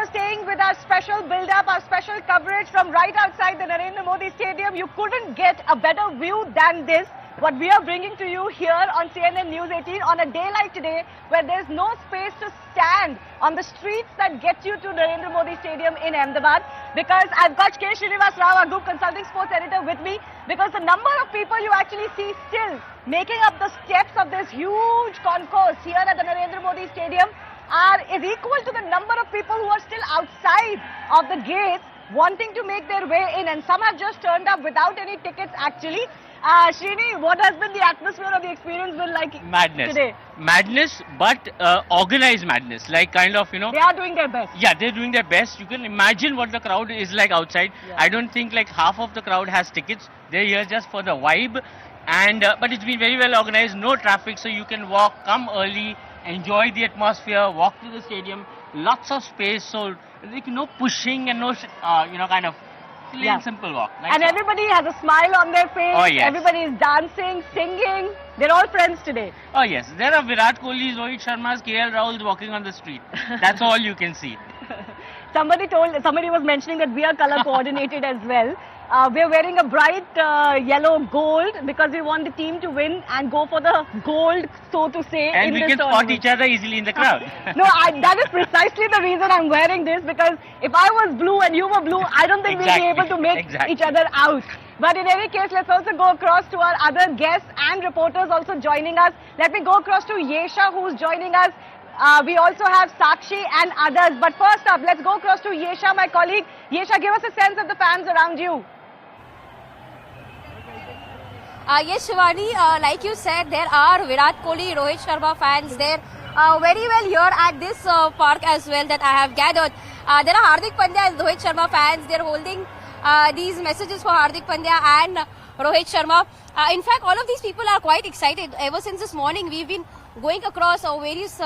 for staying with our special build-up, our special coverage from right outside the Narendra Modi Stadium. You couldn't get a better view than this. What we are bringing to you here on CNN News 18 on a day like today, where there's no space to stand on the streets that get you to Narendra Modi Stadium in Ahmedabad, because I've got K. Srinivas Rao, our Group Consulting Sports Editor, with me, because the number of people you actually see still making up the steps of this huge concourse here at the Narendra Modi Stadium is equal to the number of people who are still outside of the gates wanting to make their way in, and some have just turned up without any tickets actually. Srini, what has been the atmosphere of the experience been like today? Madness, but organized madness, like kind of, you know. They are doing their best. Yeah, they're doing their best. You can imagine what the crowd is like outside. Yeah. I don't think like half of the crowd has tickets. They're here just for the vibe. And but it's been very well organized, no traffic, so you can walk, come early, enjoy the atmosphere, walk to the stadium, lots of space, so like no pushing and no, you know, kind of plain simple walk. Nice and walk. Everybody has a smile on their face. Oh, yes. Everybody is dancing, singing. They're all friends today. Oh yes, there are Virat Kohli's, Rohit Sharma's, KL Rahul's walking on the street. That's all you can see. Somebody was mentioning that we are color coordinated as well. We're wearing a bright yellow gold because we want the team to win and go for the gold, so to say. And we can spot each other easily in the crowd. No, that is precisely the reason I'm wearing this, because if I was blue and you were blue, I don't think we'll be able to make each other out. But in any case, let's also go across to our other guests and reporters also joining us. Let me go across to Yesha, who's joining us. We also have Sakshi and others. But first up, let's go across to Yesha, my colleague. Yesha, give us a sense of the fans around you. Yes, Shivani, like you said, there are Virat Kohli, Rohit Sharma fans there very well here at this park as well that I have gathered. There are Hardik Pandya and Rohit Sharma fans. They are holding these messages for Hardik Pandya and Rohit Sharma. In fact, all of these people are quite excited. Ever since this morning, we've been going across various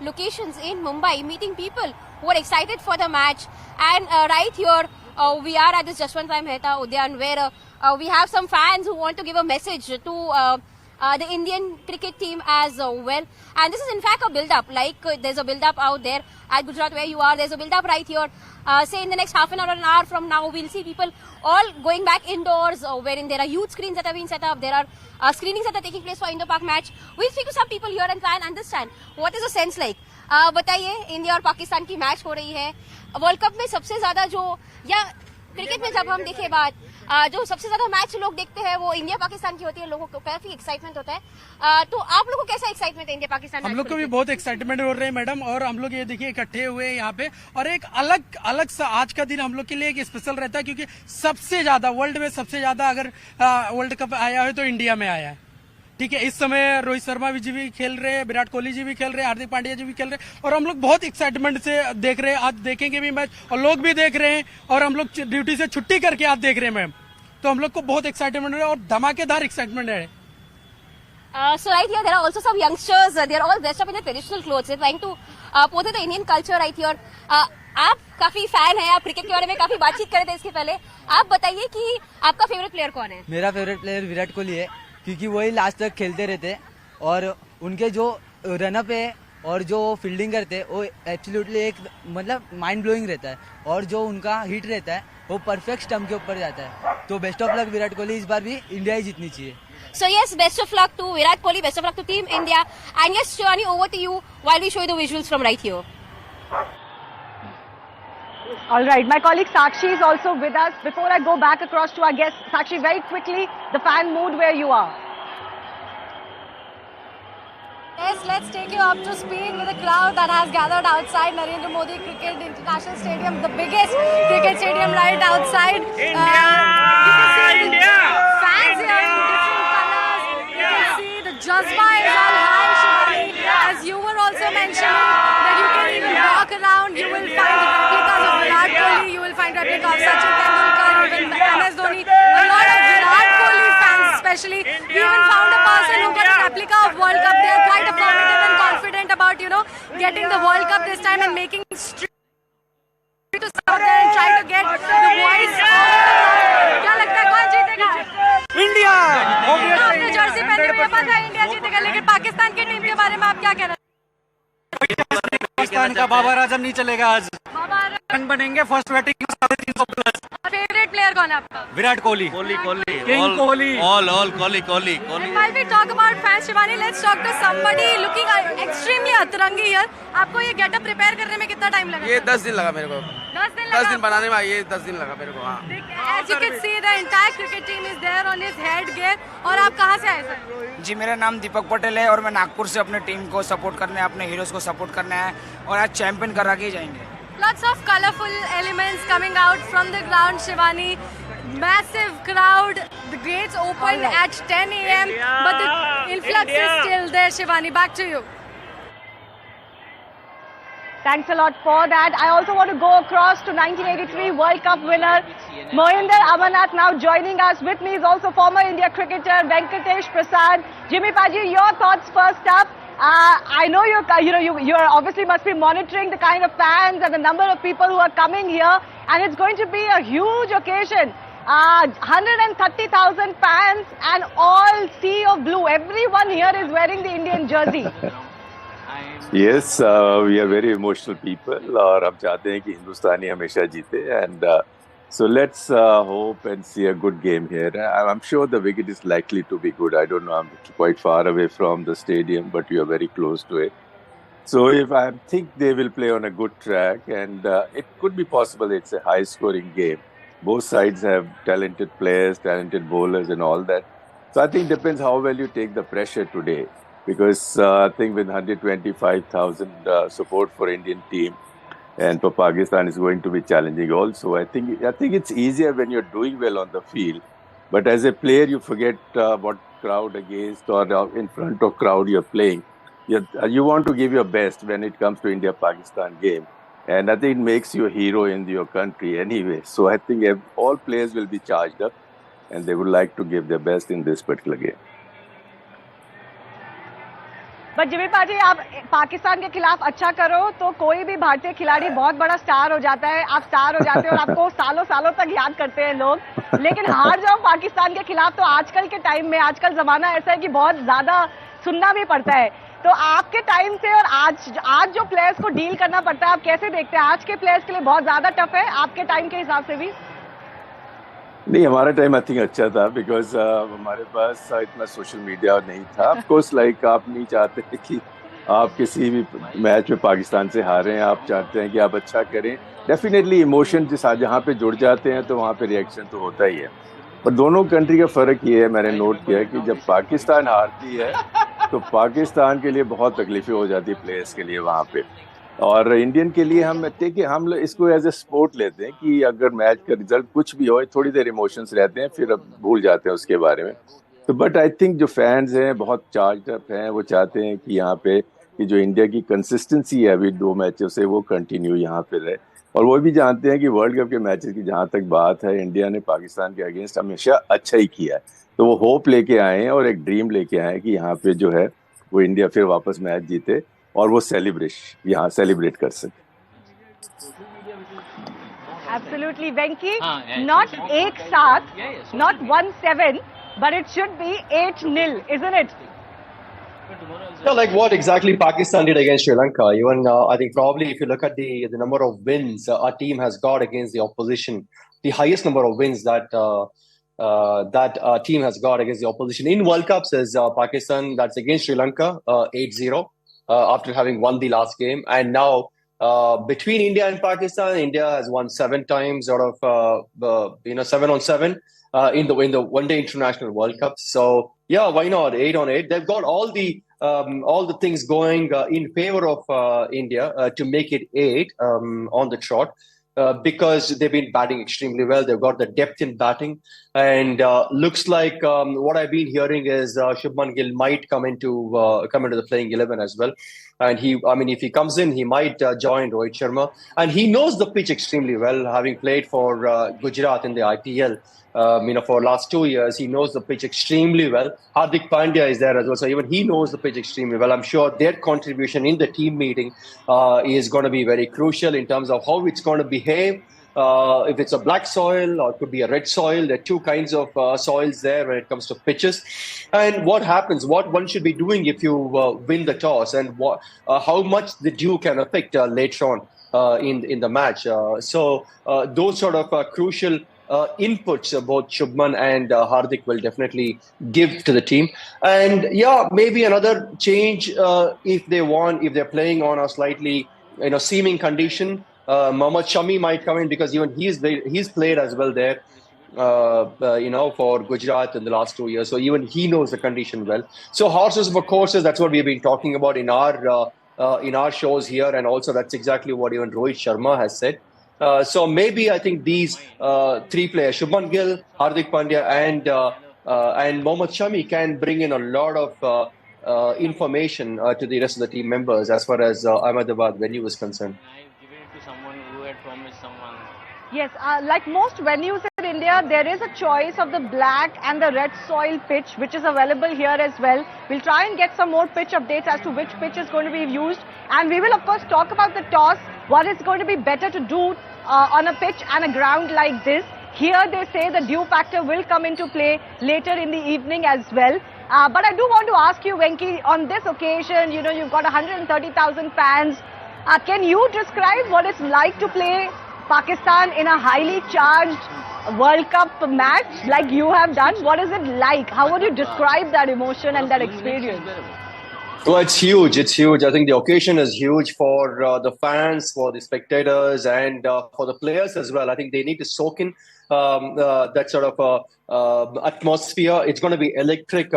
locations in Mumbai, meeting people who are excited for the match. And right here, we are at this Jashwant Rai Mehta Udyan, where we have some fans who want to give a message to the Indian cricket team as well. And this is in fact a build-up, like there's a build-up out there at Gujarat where you are. There's a build-up right here. Say in the next half an hour or an hour from now, we'll see people all going back indoors, wherein there are huge screens that have been set up. There are screenings that are taking place for Indo-Pak match. We'll speak to some people here and try and understand what is the sense like. बताइए, India और पाकिस्तान की match हो रही है. World cup में सबसे ज्यादा जो, या क्रिकेट में जब हम देखे बात, जो सबसे ज्यादा मैच लोग देखते हैं वो इंडिया पाकिस्तान की होती है. लोगों को काफी एक्साइटमेंट होता है. तो आप लोगों को कैसा एक्साइटमेंट है इंडिया पाकिस्तान? हम लोग को भी बहुत एक्साइटमेंट हो रहे हैं मैडम, और हम लोग ये देखिए इकट्ठे हुए हैं यहाँ पे, और एक अलग सा आज का दिन हम लोग के लिए एक स्पेशल रहता है, क्योंकि सबसे ज्यादा वर्ल्ड में सबसे ज्यादा अगर वर्ल्ड कप आया है तो इंडिया में आया है. ठीक है, इस समय रोहित शर्मा जी भी खेल रहे हैं, विराट कोहली जी भी खेल रहे हैं, हार्दिक पांड्या जी भी खेल रहे हैं, और हम लोग बहुत एक्साइटमेंट से देख रहे हैं. आज देखेंगे भी मैच, और लोग भी देख रहे हैं, और हम लोग ड्यूटी से छुट्टी करके आज देख रहे हैं मैम. तो हम लोग को बहुत एक्साइटमेंट है और धमाकेदार एक्साइटमेंट है. So right here there are also some youngsters. They are all dressed up in their traditional clothes. They're trying to portray the Indian culture right here. आप काफी फैन हैं, आप क्रिकेट के बारे में काफी बातचीत कर रहे थे इसके पहले. आप बताइए कि आपका फेवरेट प्लेयर कौन है? मेरा फेवरेट प्लेयर विराट कोहली है, क्योंकि वही लास्ट तक खेलते रहते और उनके जो रनअप है और जो फील्डिंग करते हैं वो एब्सोल्युटली एक मतलब माइंड ब्लोइंग रहता है, और जो उनका हिट रहता है वो परफेक्ट स्टंप के ऊपर जाता है. तो best of luck Virat Kohli, इस बार भी इंडिया ही जीतनी चाहिए. So yes, best of luck to Virat Kohli, best of luck to Team India. And yes, Shivani, over to you while we show you the visuals from right here. All right, my colleague Sakshi is also with us. Before I go back across to our guest, Sakshi, very quickly, the fan mood where you are. Yes, let's take you up to speed with the crowd that has gathered outside Narendra Modi Cricket International Stadium, the biggest cricket stadium right outside. India! India! Fans here in different colors. You can see the Jazba is all high, Shivani. As you were also mentioning, that you can even walk around, you will find replicas of Virat Kohli, you will find replicas of Sachin Tendulkar, even MS Dhoni. A lot of Virat Kohli fans especially. We even found a person who got a replica of World Cup. They are quite affirmative and confident about, you know, getting the World Cup this time and making street to start there and try to get the voice. क्या लगता है कौन जीतेगा? India. आपने Jersey पहनी हुई है, पता है इंडिया जीतेगा, लेकिन पाकिस्तान की टीम के बारे में आप क्या कहना? पाकिस्तान का बाबर आजम नहीं चलेगा आज. बाबर रंग बनेंगे first batting 350 plus. Favorite player कौन है आपका? Virat Kohli. King Kohli. All Kohli. And while we talk about fans, Shivani, let's talk to somebody looking extremely atrangi here. आपको ये getup prepare करने में कितना time लगा? ये 10 दिन लगा मेरे को। 10 दिन 10 दिन बनाने में ये 10 दिन लगा मेरे को। हाँ। As you can see, the entire cricket team is there on his head gear. और आप कहाँ से आए सर? जी मेरा नाम दीपक पटेल है और मैं नागपुर से अपने टीम को सपोर्ट करने, अपने हीरोज को सपोर्ट करने आए और आज चैंपियन करा के ही जाएंगे। Lots of colorful elements coming out from the ground, Shivani. Massive crowd. The gates opened at 10 a.m. But the influx is still there, Shivani. Back to you. Thanks a lot for that. I also want to go across to 1983 World Cup winner Mohinder Amarnath now joining us. With me is also former India cricketer Venkatesh Prasad. Jimmy Paji, your thoughts first up. I know you obviously must be monitoring the kind of fans and the number of people who are coming here, and it's going to be a huge occasion. 130,000 fans and all sea of blue. Everyone here is wearing the Indian jersey. Yes, we are very emotional people और हम चाहते हैं कि हिंदुस्तानी हमेशा जीते and so let's hope and see a good game here. I'm sure the wicket is likely to be good. I don't know, I'm quite far away from the stadium, but we are very close to it. So if I think they will play on a good track and it could be possible it's a high scoring game. Both sides have talented players, talented bowlers and all that. So I think it depends how well you take the pressure today. Because I think with 125,000 support for Indian team and for Pakistan is going to be challenging also. I think it's easier when you're doing well on the field. But as a player, you forget what crowd against or in front of crowd you're playing. You want to give your best when it comes to India-Pakistan game. And I think it makes you a hero in your country anyway. So I think all players will be charged up and they would like to give their best in this particular game. But Jimmy पाजी, आप पाकिस्तान के खिलाफ अच्छा करो तो कोई भी भारतीय खिलाड़ी बहुत बड़ा स्टार हो जाता है। आप स्टार हो जाते हो और आपको सालों सालों तक याद करते हैं लोग। लेकिन हार जाओ पाकिस्तान के खिलाफ तो आजकल के टाइम में, आजकल जमाना ऐसा है कि बहुत ज्यादा सुनना भी पड़ता है। तो आपके टाइम से और आज जो प्लेयर्स को डील करना पड़ता है, आप कैसे देखते हैं? आज के प्लेयर्स के लिए बहुत ज्यादा टफ है आपके टाइम के हिसाब से भी? नहीं, हमारा टाइम आई थिंक अच्छा था बिकॉज हमारे पास इतना सोशल मीडिया नहीं था। ऑफ कोर्स लाइक आप नहीं चाहते कि आप किसी भी मैच में पाकिस्तान से हारें, आप चाहते हैं कि आप अच्छा करें। डेफिनेटली इमोशन जहाँ पे जुड़ जाते हैं तो वहाँ पे रिएक्शन तो होता ही है। पर दोनों कंट्री का फ़र्क ये है, मैंने नोट किया कि जब पाकिस्तान हारती है तो पाकिस्तान के लिए बहुत तकलीफें हो जाती है प्लेयर्स के लिए वहाँ पे। और इंडियन के लिए हम इसको एज ए स्पोर्ट लेते हैं कि अगर मैच का रिजल्ट कुछ भी हो, थोड़ी देर इमोशंस रहते हैं, फिर अब भूल जाते हैं उसके बारे में। तो बट आई थिंक जो फैंस हैं बहुत चार्ज अप हैं, वो चाहते हैं कि यहाँ पे कि जो इंडिया की कंसिस्टेंसी है अभी 2 मैचों से वो कंटिन्यू यहाँ पे रहे। और वो भी जानते हैं कि वर्ल्ड कप के मैचेस की जहाँ तक बात है, इंडिया ने पाकिस्तान के अगेंस्ट हमेशा अच्छा ही किया है। तो वो होप लेके आए हैं और एक ड्रीम लेके आए हैं कि यहाँ पे जो है वो इंडिया फिर वापस मैच जीते और वो यहाँ सेलिब्रेट कर सके। Absolutely, Venki. Not 8-7, not 1-7, but it should be 8-0, isn't it? Yeah, like what exactly Pakistan did against Sri Lanka. Even I think probably if you look at the number of wins our team has got against the opposition, the highest number of wins that our team has got against the opposition in World Cups is Pakistan. That's against Sri Lanka, 8-0. After having won the last game. And now between India and Pakistan, India has won 7 times out of 7 on 7 in the One Day International World Cup. So yeah, why not 8 on 8? They've got all the things going in favor of India to make it 8 on the trot. Because they've been batting extremely well. They've got the depth in batting. And looks like what I've been hearing is Shubman Gill might come into the playing 11 as well. And if he comes in, he might join Rohit Sharma. And he knows the pitch extremely well, having played for Gujarat in the IPL. For last 2 years, he knows the pitch extremely well. Hardik Pandya is there as well, so even he knows the pitch extremely well. I'm sure their contribution in the team meeting is going to be very crucial in terms of how it's going to behave. If it's a black soil or it could be a red soil, there are 2 kinds of soils there when it comes to pitches. And what happens, what one should be doing if you win the toss, and how much the dew can affect later on. in the match. So those sort of crucial inputs both Shubman and Hardik will definitely give to the team. And yeah, maybe another change if they're playing on a slightly seeming condition. Mohammad Shami might come in because even he's played as well there. For Gujarat in the last 2 years, so even he knows the condition well. So horses for courses, that's what we've been talking about in our shows here, and also that's exactly what even Rohit Sharma has said. So maybe I think these three players, Shubman Gill, Hardik Pandya, and Mohammad Shami, can bring in a lot of information to the rest of the team members as far as Ahmedabad venue is concerned. I've given it to someone who had promised someone. Yes, like most venues in India, there is a choice of the black and the red soil pitch, which is available here as well. We'll try and get some more pitch updates as to which pitch is going to be used. And we will, of course, talk about the toss, what is going to be better to do on a pitch and a ground like this. Here, they say the dew factor will come into play later in the evening as well. But I do want to ask you, Venki, on this occasion, you've got 130,000 fans. Can you describe what it's like to play Pakistan in a highly charged World Cup match like you have done? What is it like? How would you describe that emotion and that experience? Well, it's huge. It's huge. I think the occasion is huge for the fans, for the spectators, and for the players as well. I think they need to soak in that sort of atmosphere. It's going to be electric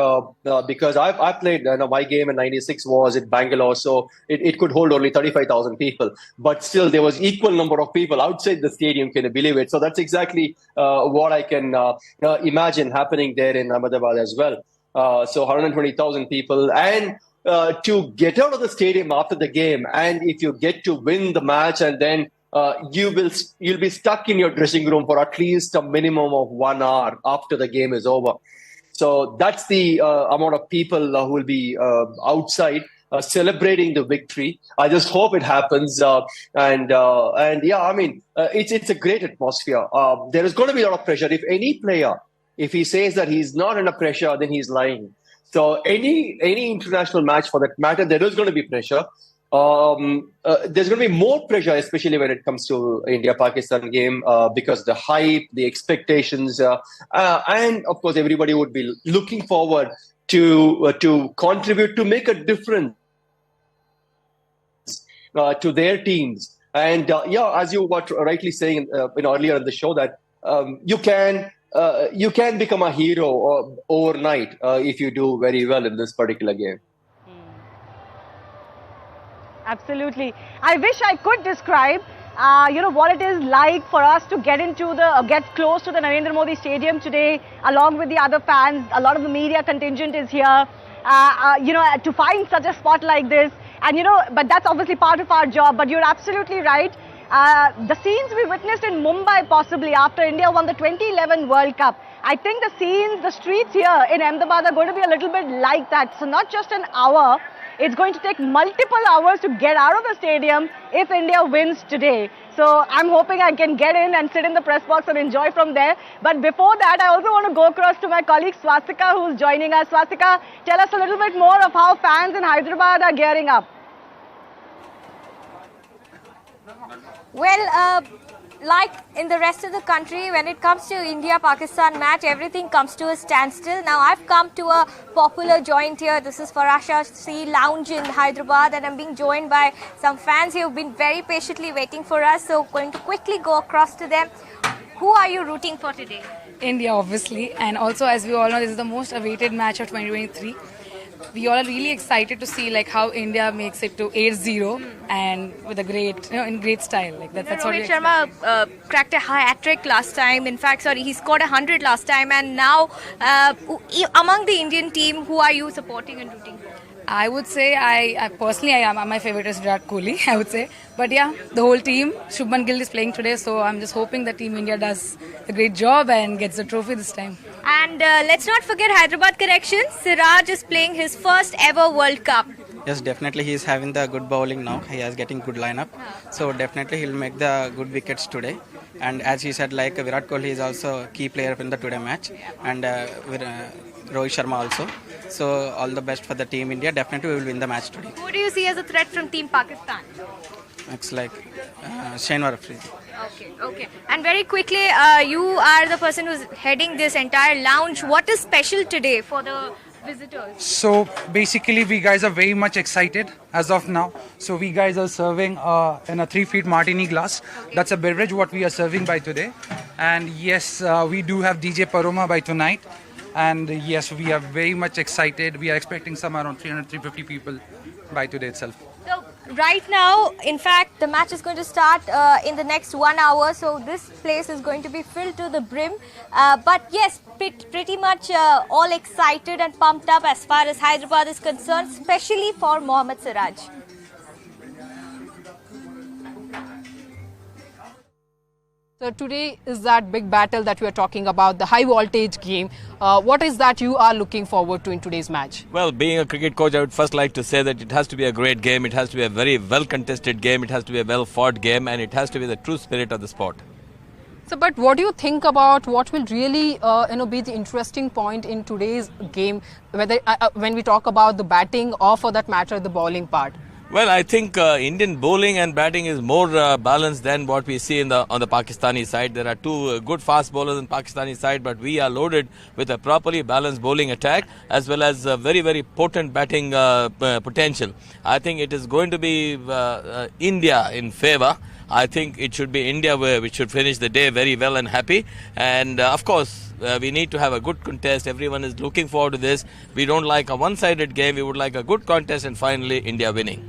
because I played, my game in '96 was at Bangalore, so it could hold only 35,000 people. But still, there was equal number of people outside the stadium. Can you believe it? So that's exactly what I can imagine happening there in Ahmedabad as well. So 120,000 people, and to get out of the stadium after the game, and if you get to win the match, and then you'll be stuck in your dressing room for at least a minimum of 1 hour after the game is over. So that's the amount of people who will be outside celebrating the victory. I just hope it happens. And yeah, I mean, it's a great atmosphere. There is going to be a lot of pressure. If any player, if he says that he's not under pressure, then he's lying. So any international match for that matter, there is going to be pressure. There's going to be more pressure, especially when it comes to India-Pakistan game, because the hype, the expectations, and of course everybody would be looking forward to contribute, to make a difference to their teams. And yeah, as you were rightly saying earlier in the show, that you can become a hero overnight if you do very well in this particular game. Absolutely. I wish I could describe, what it is like for us to get close to the Narendra Modi Stadium today, along with the other fans. A lot of the media contingent is here, to find such a spot like this. And, but that's obviously part of our job. But you're absolutely right. The scenes we witnessed in Mumbai, possibly after India won the 2011 World Cup, I think the streets here in Ahmedabad are going to be a little bit like that. So not just an hour, it's going to take multiple hours to get out of the stadium if India wins today. So I'm hoping I can get in and sit in the press box and enjoy from there. But before that, I also want to go across to my colleague Swastika, who's joining us. Swastika, tell us a little bit more of how fans in Hyderabad are gearing up. Well, like in the rest of the country, when it comes to India-Pakistan match, everything comes to a standstill. Now, I've come to a popular joint here. This is Farasha Sea Lounge in Hyderabad, and I'm being joined by some fans who have been very patiently waiting for us. So, going to quickly go across to them. Who are you rooting for today? India, obviously. And also, as we all know, this is the most awaited match of 2023. We all are really excited to see how India makes it to 8-0 and with a great, in great style. That's what Rohit Sharma cracked a hat-trick last time. In fact, he scored 100 last time. And now, among the Indian team, who are you supporting and rooting for? I would say, I personally, my favorite is Virat Kohli, I would say. But yeah, the whole team, Shubman Gill is playing today, so I'm just hoping that Team India does a great job and gets the trophy this time. And let's not forget Hyderabad connection. Siraj is playing his first ever World Cup. Yes, definitely he is having the good bowling now. He is getting good lineup. So definitely he will make the good wickets today. And as he said, Virat Kohli is also a key player in the today match. And Rohit Sharma also. So all the best for the Team India. Definitely we will win the match today. Who do you see as a threat from Team Pakistan? It's like Shenwar Afridi. Okay. And very quickly, you are the person who's heading this entire lounge. What is special today for the visitors? So basically, we guys are very much excited as of now. So we guys are serving in a 3 feet martini glass. That's a beverage what we are serving by today. And yes, we do have DJ Paroma by tonight. And yes, we are very much excited. We are expecting some around 300-350 people by today itself. So right now, in fact, the match is going to start in the next 1 hour. So this place is going to be filled to the brim. But yes, pretty much all excited and pumped up as far as Hyderabad is concerned, especially for Mohammad Siraj. So today is that big battle that we are talking about, the high voltage game. What is that you are looking forward to in today's match? Well, being a cricket coach, I would first like to say that it has to be a great game. It has to be a very well contested game. It has to be a well fought game, and it has to be the true spirit of the sport. So, but what do you think about what will really, be the interesting point in today's game, whether when we talk about the batting or, for that matter, the bowling part? Well, I think Indian bowling and batting is more balanced than what we see on the Pakistani side. There are two good fast bowlers on Pakistani side, but we are loaded with a properly balanced bowling attack as well as very, very potent batting potential. I think it is going to be India in favour. I think it should be India which should finish the day very well and happy. And of course, we need to have a good contest. Everyone is looking forward to this. We don't like a one-sided game. We would like a good contest and finally India winning.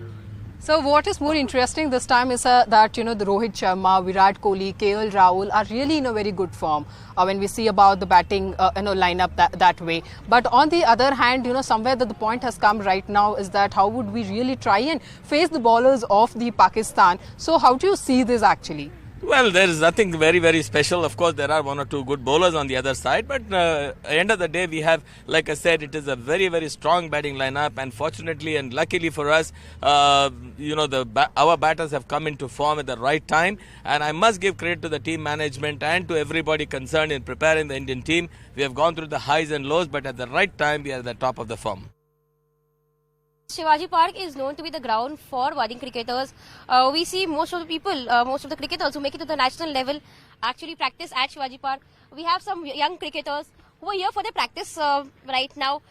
So what is more interesting this time is that, the Rohit Sharma, Virat Kohli, KL Rahul are really in a very good form when we see about the batting lineup that way. But on the other hand, somewhere that the point has come right now is that how would we really try and face the bowlers of the Pakistan? So how do you see this actually? Well, there is nothing very, very special. Of course, there are one or two good bowlers on the other side. But at the end of the day, we have, like I said, it is a very, very strong batting lineup. And fortunately and luckily for us, our batters have come into form at the right time. And I must give credit to the team management and to everybody concerned in preparing the Indian team. We have gone through the highs and lows, but at the right time, we are at the top of the form. Shivaji Park is known to be the ground for budding cricketers. We see most of the cricketers who make it to the national level actually practice at Shivaji Park. We have some young cricketers who are here for their practice right now.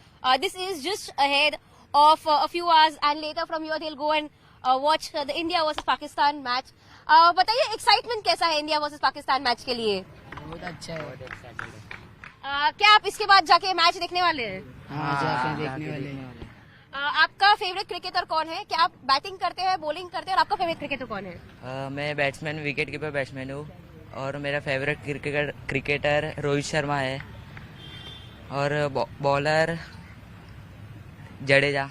This is just ahead of a few hours, and later from here they'll go and watch the India versus Pakistan match. बताइए excitement कैसा है India versus Pakistan match के लिए? बहुत अच्छा है। क्या आप इसके बाद जाके मैच देखने वाले हैं? हाँ, जाके देखने वाले हैं। आपका फेवरेट क्रिकेटर कौन है? क्या आप बैटिंग करते हैं, बॉलिंग करते हैं, और आपका फेवरेट क्रिकेटर कौन है? मैं बैट्समैन, विकेट कीपर बैट्समैन हूँ और मेरा फेवरेट क्रिकेटर रोहित शर्मा है और बॉलर जडेजा।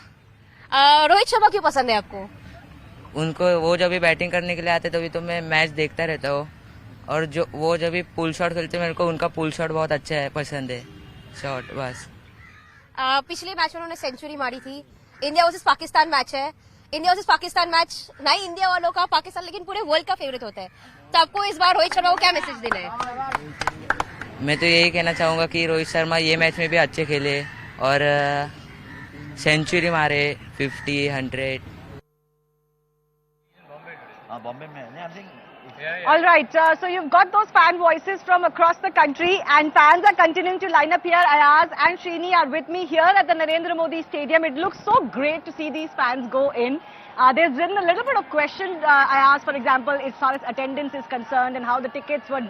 रोहित शर्मा क्यों पसंद है आपको? उनको वो जब भी बैटिंग करने के लिए आते तभी तो मैं मैच देखता रहता हूँ, और जो वो जब भी पुल शॉट खेलते मेरे को उनका पुल शॉट बहुत अच्छा है, पसंद है शॉट बस। पिछले मैच में उन्होंने सेंचुरी मारी थी। इंडिया वर्सेस पाकिस्तान मैच है। इंडिया वर्सेस पाकिस्तान मैच नहीं इंडिया वालों का, पाकिस्तान लेकिन पूरे वर्ल्ड का फेवरेट होता है। तो आपको इस बार रोहित शर्मा को क्या मैसेज देना है? मैं तो यही कहना चाहूंगा कि रोहित शर्मा ये मैच में भी अच्छे खेले और सेंचुरी मारे 50, 100। बॉम्बे में All right, so you've got those fan voices from across the country, and fans are continuing to line up here. Ayaz and Srini are with me here at the Narendra Modi Stadium. It looks so great to see these fans go in. There's been a little bit of question, Ayaz, for example, as far as attendance is concerned and how the tickets were,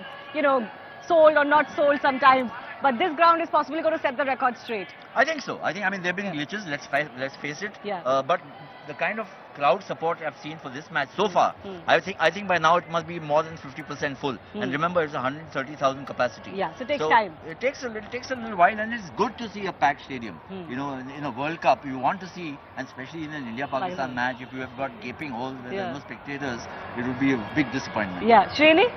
sold or not sold sometimes. But this ground is possibly going to set the record straight. I think so. I mean, there have been glitches. Let's face it. Yeah. But the kind of crowd support I've seen for this match so far, I think by now it must be more than 50% full. And remember, it's 130,000 capacity. Yeah, so it takes time. It takes a little while, and it's good to see a packed stadium. In a World Cup, you want to see, and especially in an India-Pakistan match, if you have got gaping holes where there are no spectators, it would be a big disappointment. Yeah, Srini?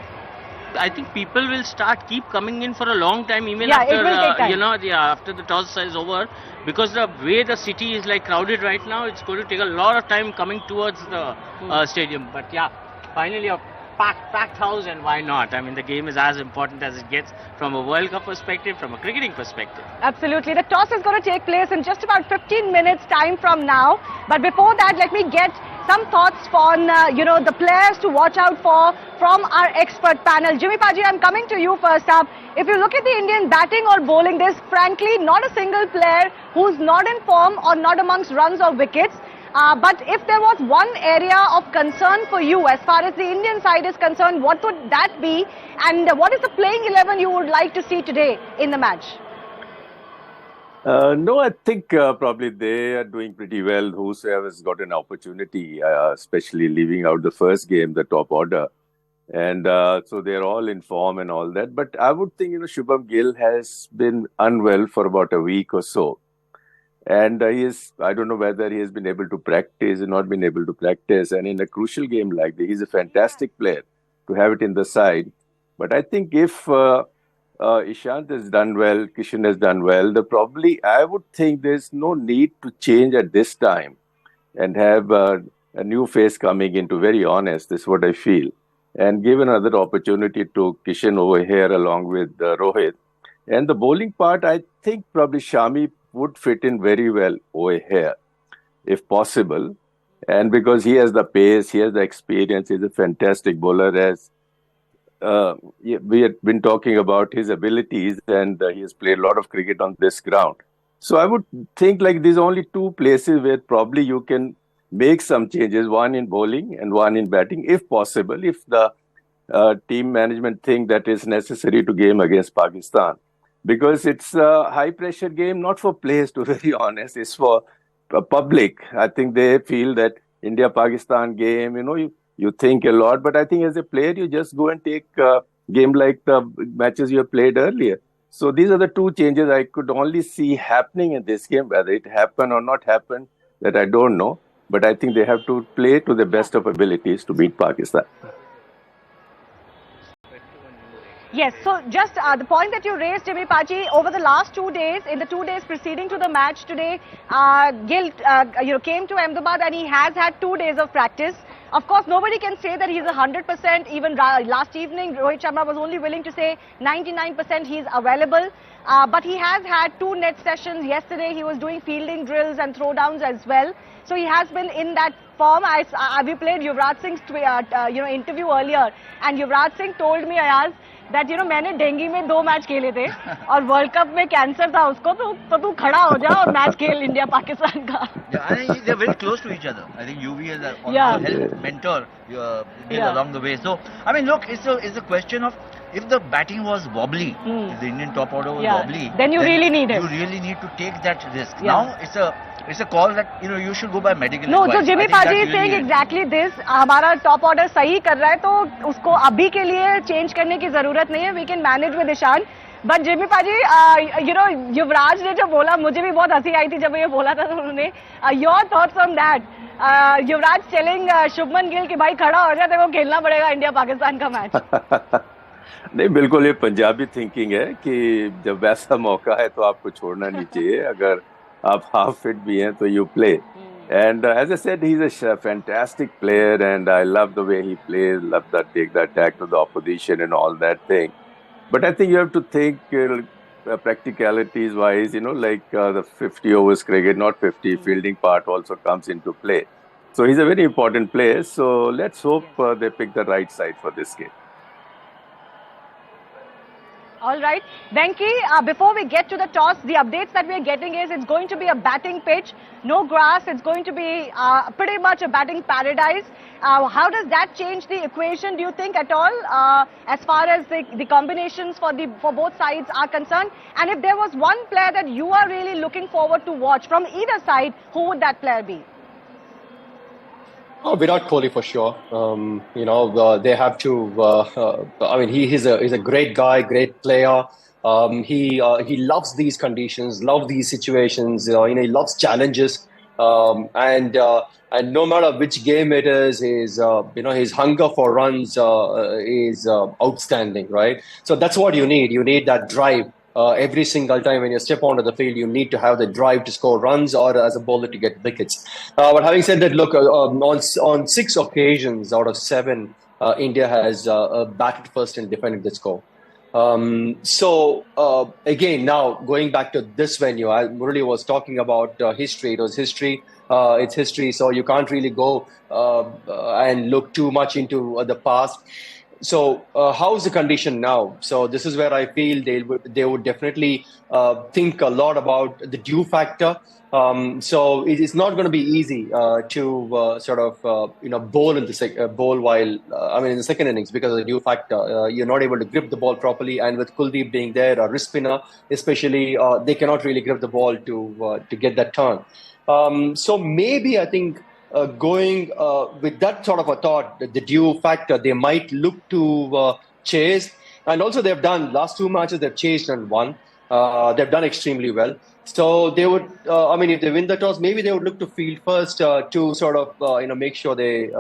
I think people will keep coming in for a long time, even after, it will take time. After the toss is over, because the way the city is crowded right now, it's going to take a lot of time coming towards the stadium. But yeah, finally packed house, and why not? I mean, the game is as important as it gets from a World Cup perspective, from a cricketing perspective. Absolutely. The toss is going to take place in just about 15 minutes time from now. But before that, let me get some thoughts on, the players to watch out for from our expert panel. Jimmy Paji, I'm coming to you first up. If you look at the Indian batting or bowling, there's frankly not a single player who's not in form or not amongst runs or wickets. But if there was one area of concern for you as far as the Indian side is concerned, what would that be? And what is the playing 11 you would like to see today in the match? No, I think probably they are doing pretty well. Whosoever has got an opportunity, especially leaving out the first game, the top order. And so they're all in form and all that. But I would think, Shubham Gill has been unwell for about a week or so. And I don't know whether he has been able to practice or not been able to practice. And in a crucial game like this, he's a fantastic player to have it in the side. But I think if Ishant has done well, Kishan has done well, I would think there's no need to change at this time and have a new face coming in, to very honest. This is what I feel. And give another opportunity to Kishan over here along with Rohit. And the bowling part, I think probably Shami would fit in very well over here, if possible. And because he has the pace, he has the experience, he's a fantastic bowler. As we had been talking about his abilities, and he has played a lot of cricket on this ground. So I would think like these are only two places where probably you can make some changes, one in bowling and one in batting, if possible, if the team management think that is necessary to game against Pakistan. Because it's a high-pressure game, not for players, to be very honest. It's for public. I think they feel that India-Pakistan game, you think a lot. But I think as a player, you just go and take a game like the matches you have played earlier. So these are the two changes I could only see happening in this game. Whether it happened or not happened, that I don't know. But I think they have to play to the best of abilities to beat Pakistan. Yes, so just the point that you raised, Jimmy Paji, over the last 2 days, in the 2 days preceding to the match today, Gill came to Ahmedabad and he has had 2 days of practice. Of course, nobody can say that he's 100%. Even last evening, Rohit Sharma was only willing to say 99% he's available. But he has had 2 net sessions. Yesterday, he was doing fielding drills and throwdowns as well. So he has been in that form. We played Yuvraj Singh's interview earlier, and Yuvraj Singh told me, Ayaz, that मैंने dengue में 2 match खेले थे और world cup में cancer था उसको, तो तू खड़ा हो जा और मैच खेल इंडिया पाकिस्तान का. I think they're very close to each other. I think UV is a mentor along the way. So I mean, look, it's a question of, if the batting was wobbly, if the Indian top order was wobbly, then you really need it. You really need to take that risk. Now it's a call that you should go by medical advice. No, so Jimmy Paji is saying exactly this. हमारा top order सही कर रहा है, तो उसको अभी के लिए change करने की जरूरत नहीं है. We can manage with Ishan. But Jimmy Paji, युवराज ने जो बोला, मुझे भी बहुत हंसी आई थी जब ये बोला था तो उन्होंने. Your thoughts on that? Yuvraj telling Shubman Gill कि भाई खड़ा हो जा, तेरे को खेलना पड़ेगा इंडिया पाकिस्तान का मैच. नहीं, बिल्कुल ये पंजाबी थिंकिंग है कि जब वैसा मौका है तो आपको छोड़ना नहीं चाहिए. अगर आप हाफ फिट भी हैं तो you play. And as I said, he's a fantastic player, and I love the way he plays, love that take the attack to the opposition and all that thing. But I think you have to think practicalities wise, like the 50 overs cricket, not 50, fielding part also comes into play. So he's a very important player. So let's hope they pick the right side for this game. All right. Venki, before we get to the toss, the updates that we're getting is it's going to be a batting pitch, no grass. It's going to be pretty much a batting paradise. How does that change the equation, do you think, at all, as far as the combinations for both sides are concerned? And if there was one player that you are really looking forward to watch from either side, who would that player be? Oh, Virat Kohli for sure. They have to. I mean, he's a great guy, great player. He loves these conditions, loves these situations. He loves challenges. And no matter which game it is, his hunger for runs is outstanding, right? So that's what you need. You need that drive. Every single time when you step onto the field, you need to have the drive to score runs or as a bowler to get wickets. But having said that, look, on 6 occasions out of 7, India has batted first and defended the score. Again, now going back to this venue, Murali was talking about history. It was history. It's history, so you can't really go and look too much into the past. So, how's the condition now? So, this is where I feel they would definitely think a lot about the dew factor. So, it is not going to be easy to sort of bowl in the bowl while in the second innings because of the dew factor. You're not able to grip the ball properly, and with Kuldeep being there, a wrist spinner especially, they cannot really grip the ball to get that turn. So maybe I think going with that sort of a thought, the dew factor, they might look to chase. And also they've done, last two matches, they've chased and won. They've done extremely well. So they would, if they win the toss, maybe they would look to field first to sort of, make sure they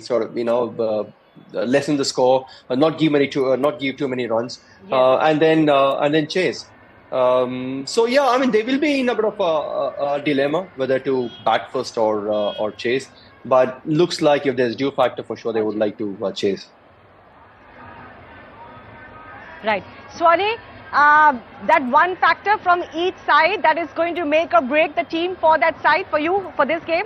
sort of, lessen the score, not give too many runs, and then chase. They will be in a bit of a dilemma whether to bat first or chase. But looks like if there's dew factor, for sure they would like to chase. Right. Swani, that one factor from each side that is going to make or break the team for that side for you for this game?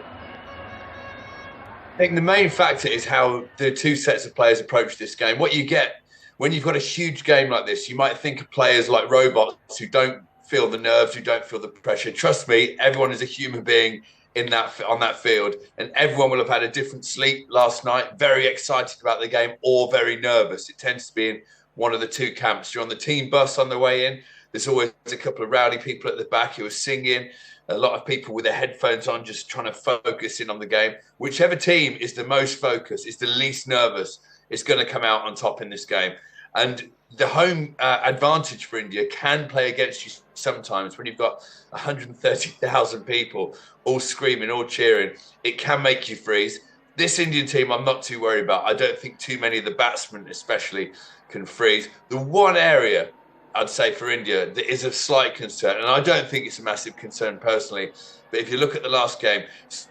I think the main factor is how the two sets of players approach this game. What you get when you've got a huge game like this, you might think of players like robots who don't feel the nerves, who don't feel the pressure. Trust me, everyone is a human being on that field, and everyone will have had a different sleep last night, very excited about the game or very nervous. It tends to be in one of the two camps. You're on the team bus on the way in. There's always a couple of rowdy people at the back who are singing. A lot of people with their headphones on, just trying to focus in on the game. Whichever team is the most focused, is the least nervous, is going to come out on top in this game. And the home advantage for India can play against you sometimes when you've got 130,000 people all screaming, all cheering. It can make you freeze. This Indian team, I'm not too worried about. I don't think too many of the batsmen, especially, can freeze. The one area I'd say for India there is a slight concern, and I don't think it's a massive concern personally, but if you look at the last game,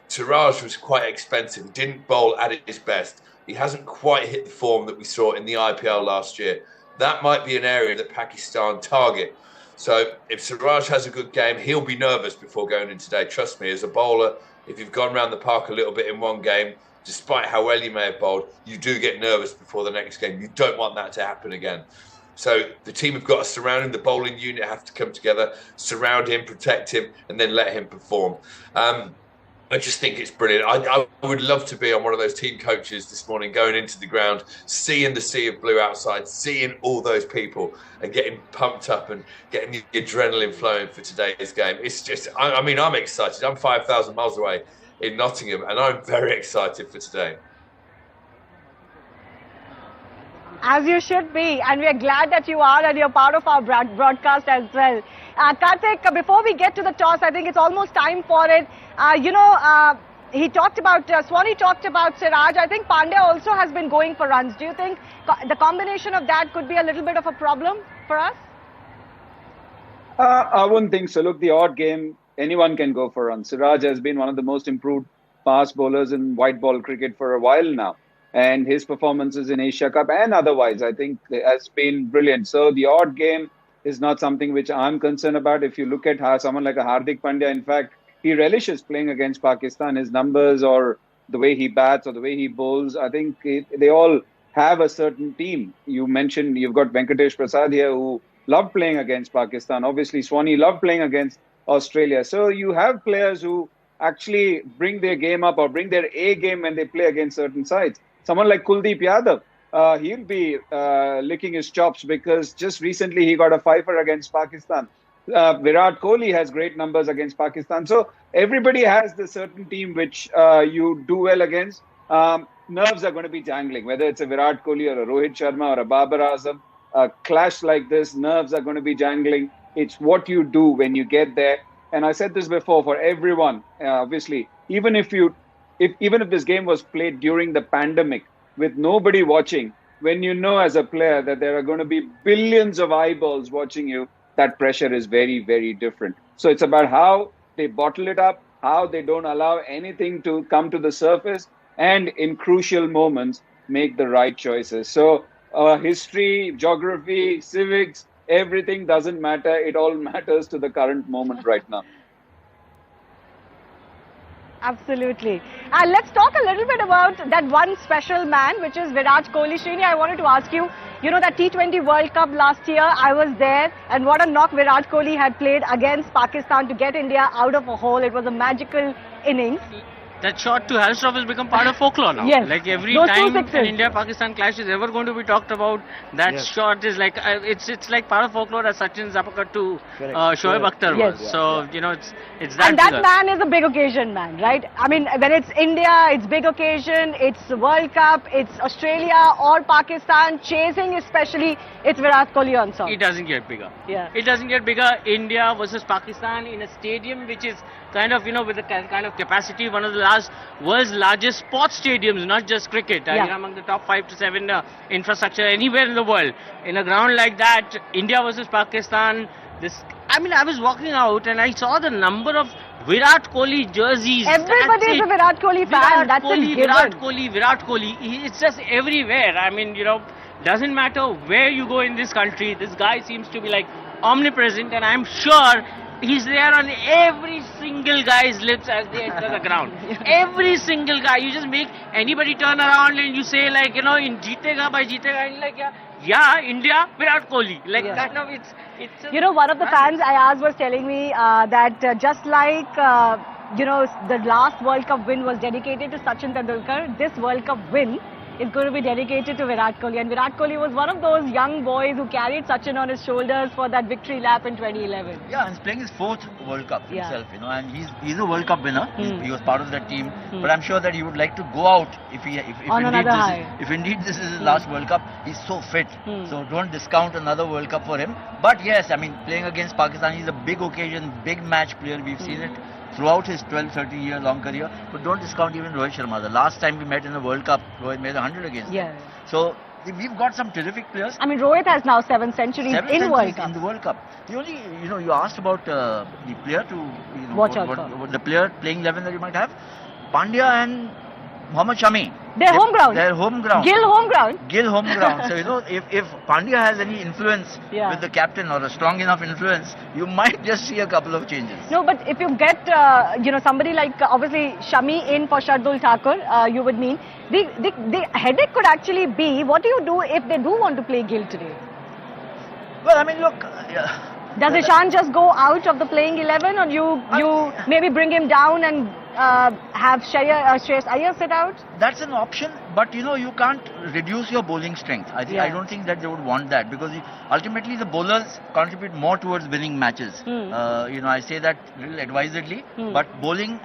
Siraj was quite expensive. He didn't bowl at his best. He hasn't quite hit the form that we saw in the IPL last year. That might be an area that Pakistan target. So if Siraj has a good game, he'll be nervous before going in today. Trust me, as a bowler, if you've gone around the park a little bit in one game, despite how well you may have bowled, you do get nervous before the next game. You don't want that to happen again. So the team have got to surround him. The bowling unit have to come together, surround him, protect him, and then let him perform. I just think it's brilliant. I would love to be on one of those team coaches this morning, going into the ground, seeing the sea of blue outside, seeing all those people and getting pumped up and getting the adrenaline flowing for today's game. It's just, I'm excited. I'm 5,000 miles away in Nottingham, and I'm very excited for today. As you should be, and we are glad that you are, and you're part of our broadcast as well. Karthik, before we get to the toss, I think it's almost time for it. He talked about, Swani talked about Siraj. I think Pandya also has been going for runs. Do you think the combination of that could be a little bit of a problem for us? I wouldn't think so. Look, the odd game, anyone can go for runs. Siraj has been one of the most improved fast bowlers in white ball cricket for a while now. And his performances in Asia Cup and otherwise, I think, has been brilliant. So the odd game is not something which I'm concerned about. If you look at someone like a Hardik Pandya, in fact, he relishes playing against Pakistan. His numbers or the way he bats or the way he bowls, I think they all have a certain team. You mentioned you've got Venkatesh Prasad here who loved playing against Pakistan. Obviously, Swani loved playing against Australia. So you have players who actually bring their game up or bring their A game when they play against certain sides. Someone like Kuldeep Yadav, he'll be licking his chops because just recently he got a fifer against Pakistan. Virat Kohli has great numbers against Pakistan. So everybody has the certain team which you do well against. Nerves are going to be jangling, whether it's a Virat Kohli or a Rohit Sharma or a Babar Azam. A clash like this, nerves are going to be jangling. It's what you do when you get there. And I said this before, for everyone, obviously, even if this game was played during the pandemic with nobody watching, when you know as a player that there are going to be billions of eyeballs watching you, that pressure is very, very different. So it's about how they bottle it up, how they don't allow anything to come to the surface, and in crucial moments, make the right choices. So history, geography, civics, everything doesn't matter. It all matters to the current moment right now. Absolutely. And let's talk a little bit about that one special man, which is Virat Kohli. Srini, I wanted to ask you, you know that T20 World Cup last year, I was there, and what a knock Virat Kohli had played against Pakistan to get India out of a hole. It was a magical innings. That shot to Halstorff has become part of folklore now. Yes. Like every Those time two an sixes. India-Pakistan clash is ever going to be talked about, that Yes. shot is like, it's like part of folklore as Sachin's uppercut to Correct. Shoaib Akhtar Yes. was. So, you know, it's that And that figure. man is a big occasion man, right? I mean, when it's India, it's big occasion, it's World Cup, it's Australia or Pakistan, chasing especially, it's Virat Kohli on song. It doesn't get bigger. Yeah. It doesn't get bigger. India versus Pakistan in a stadium which is kind of, you know, with the kind of capacity, one of the world's largest sports stadiums, not just cricket. Yeah. You know, among the top 5 to 7 infrastructure anywhere in the world. In a ground like that, India versus Pakistan, I mean, I was walking out and I saw the number of Virat Kohli jerseys. Everybody is a Virat Kohli fan. Virat That's Kohli, a given. Virat Kohli. It's just everywhere. I mean, you know, doesn't matter where you go in this country, this guy seems to be like omnipresent, and I'm sure he's there on every single guy's lips as they enter the ground. Every single guy. You just make anybody turn around and you say like, you know, in jeetega by jeetega, and like, yeah, India, Virat Kohli. Like, Yeah. kind of, it's You know, one of the fans I asked was telling me that just like, you know, the last World Cup win was dedicated to Sachin Tendulkar, this World Cup win is going to be dedicated to Virat Kohli. And Virat Kohli was one of those young boys who carried Sachin on his shoulders for that victory lap in 2011. Yeah, and he's playing his 4th World Cup Yeah. himself, you know, and he's a World Cup winner. He was part of that team, Hmm. but I'm sure that he would like to go out if On indeed another high. if indeed this is his last World Cup. He's so fit, Hmm. so don't discount another World Cup for him. But yes, I mean, playing against Pakistan, he's a big occasion, big match player. We've seen it throughout his 12-13 year long career. But don't discount even Rohit Sharma. The last time we met in the World Cup, Rohit made 100 against him. Yeah. So we've got some terrific players. I mean, Rohit has now 7 centuries Seven in centuries World Cup. in the World Cup. The only, you know, you asked about the player to, you know, Watch out for. what the player playing 11 that you might have. Pandya and Mohammad Shami. Their home ground. Their home ground. Gill home ground. Gill home ground. So, you know, if Pandya has any influence Yeah. with the captain or a strong enough influence, you might just see a couple of changes. No, but if you get, you know, somebody like obviously Shami in for Shardul Thakur, you would mean the headache could actually be, what do you do if they do want to play Gill today? Well, I mean, look. Does Ishan just go out of the playing 11, or you maybe bring him down and have Shreyas Iyer sit out? That's an option, but you know, you can't reduce your bowling strength. I Yeah. don't think that they would want that, because ultimately the bowlers contribute more towards winning matches. You know, I say that little advisedly, but bowling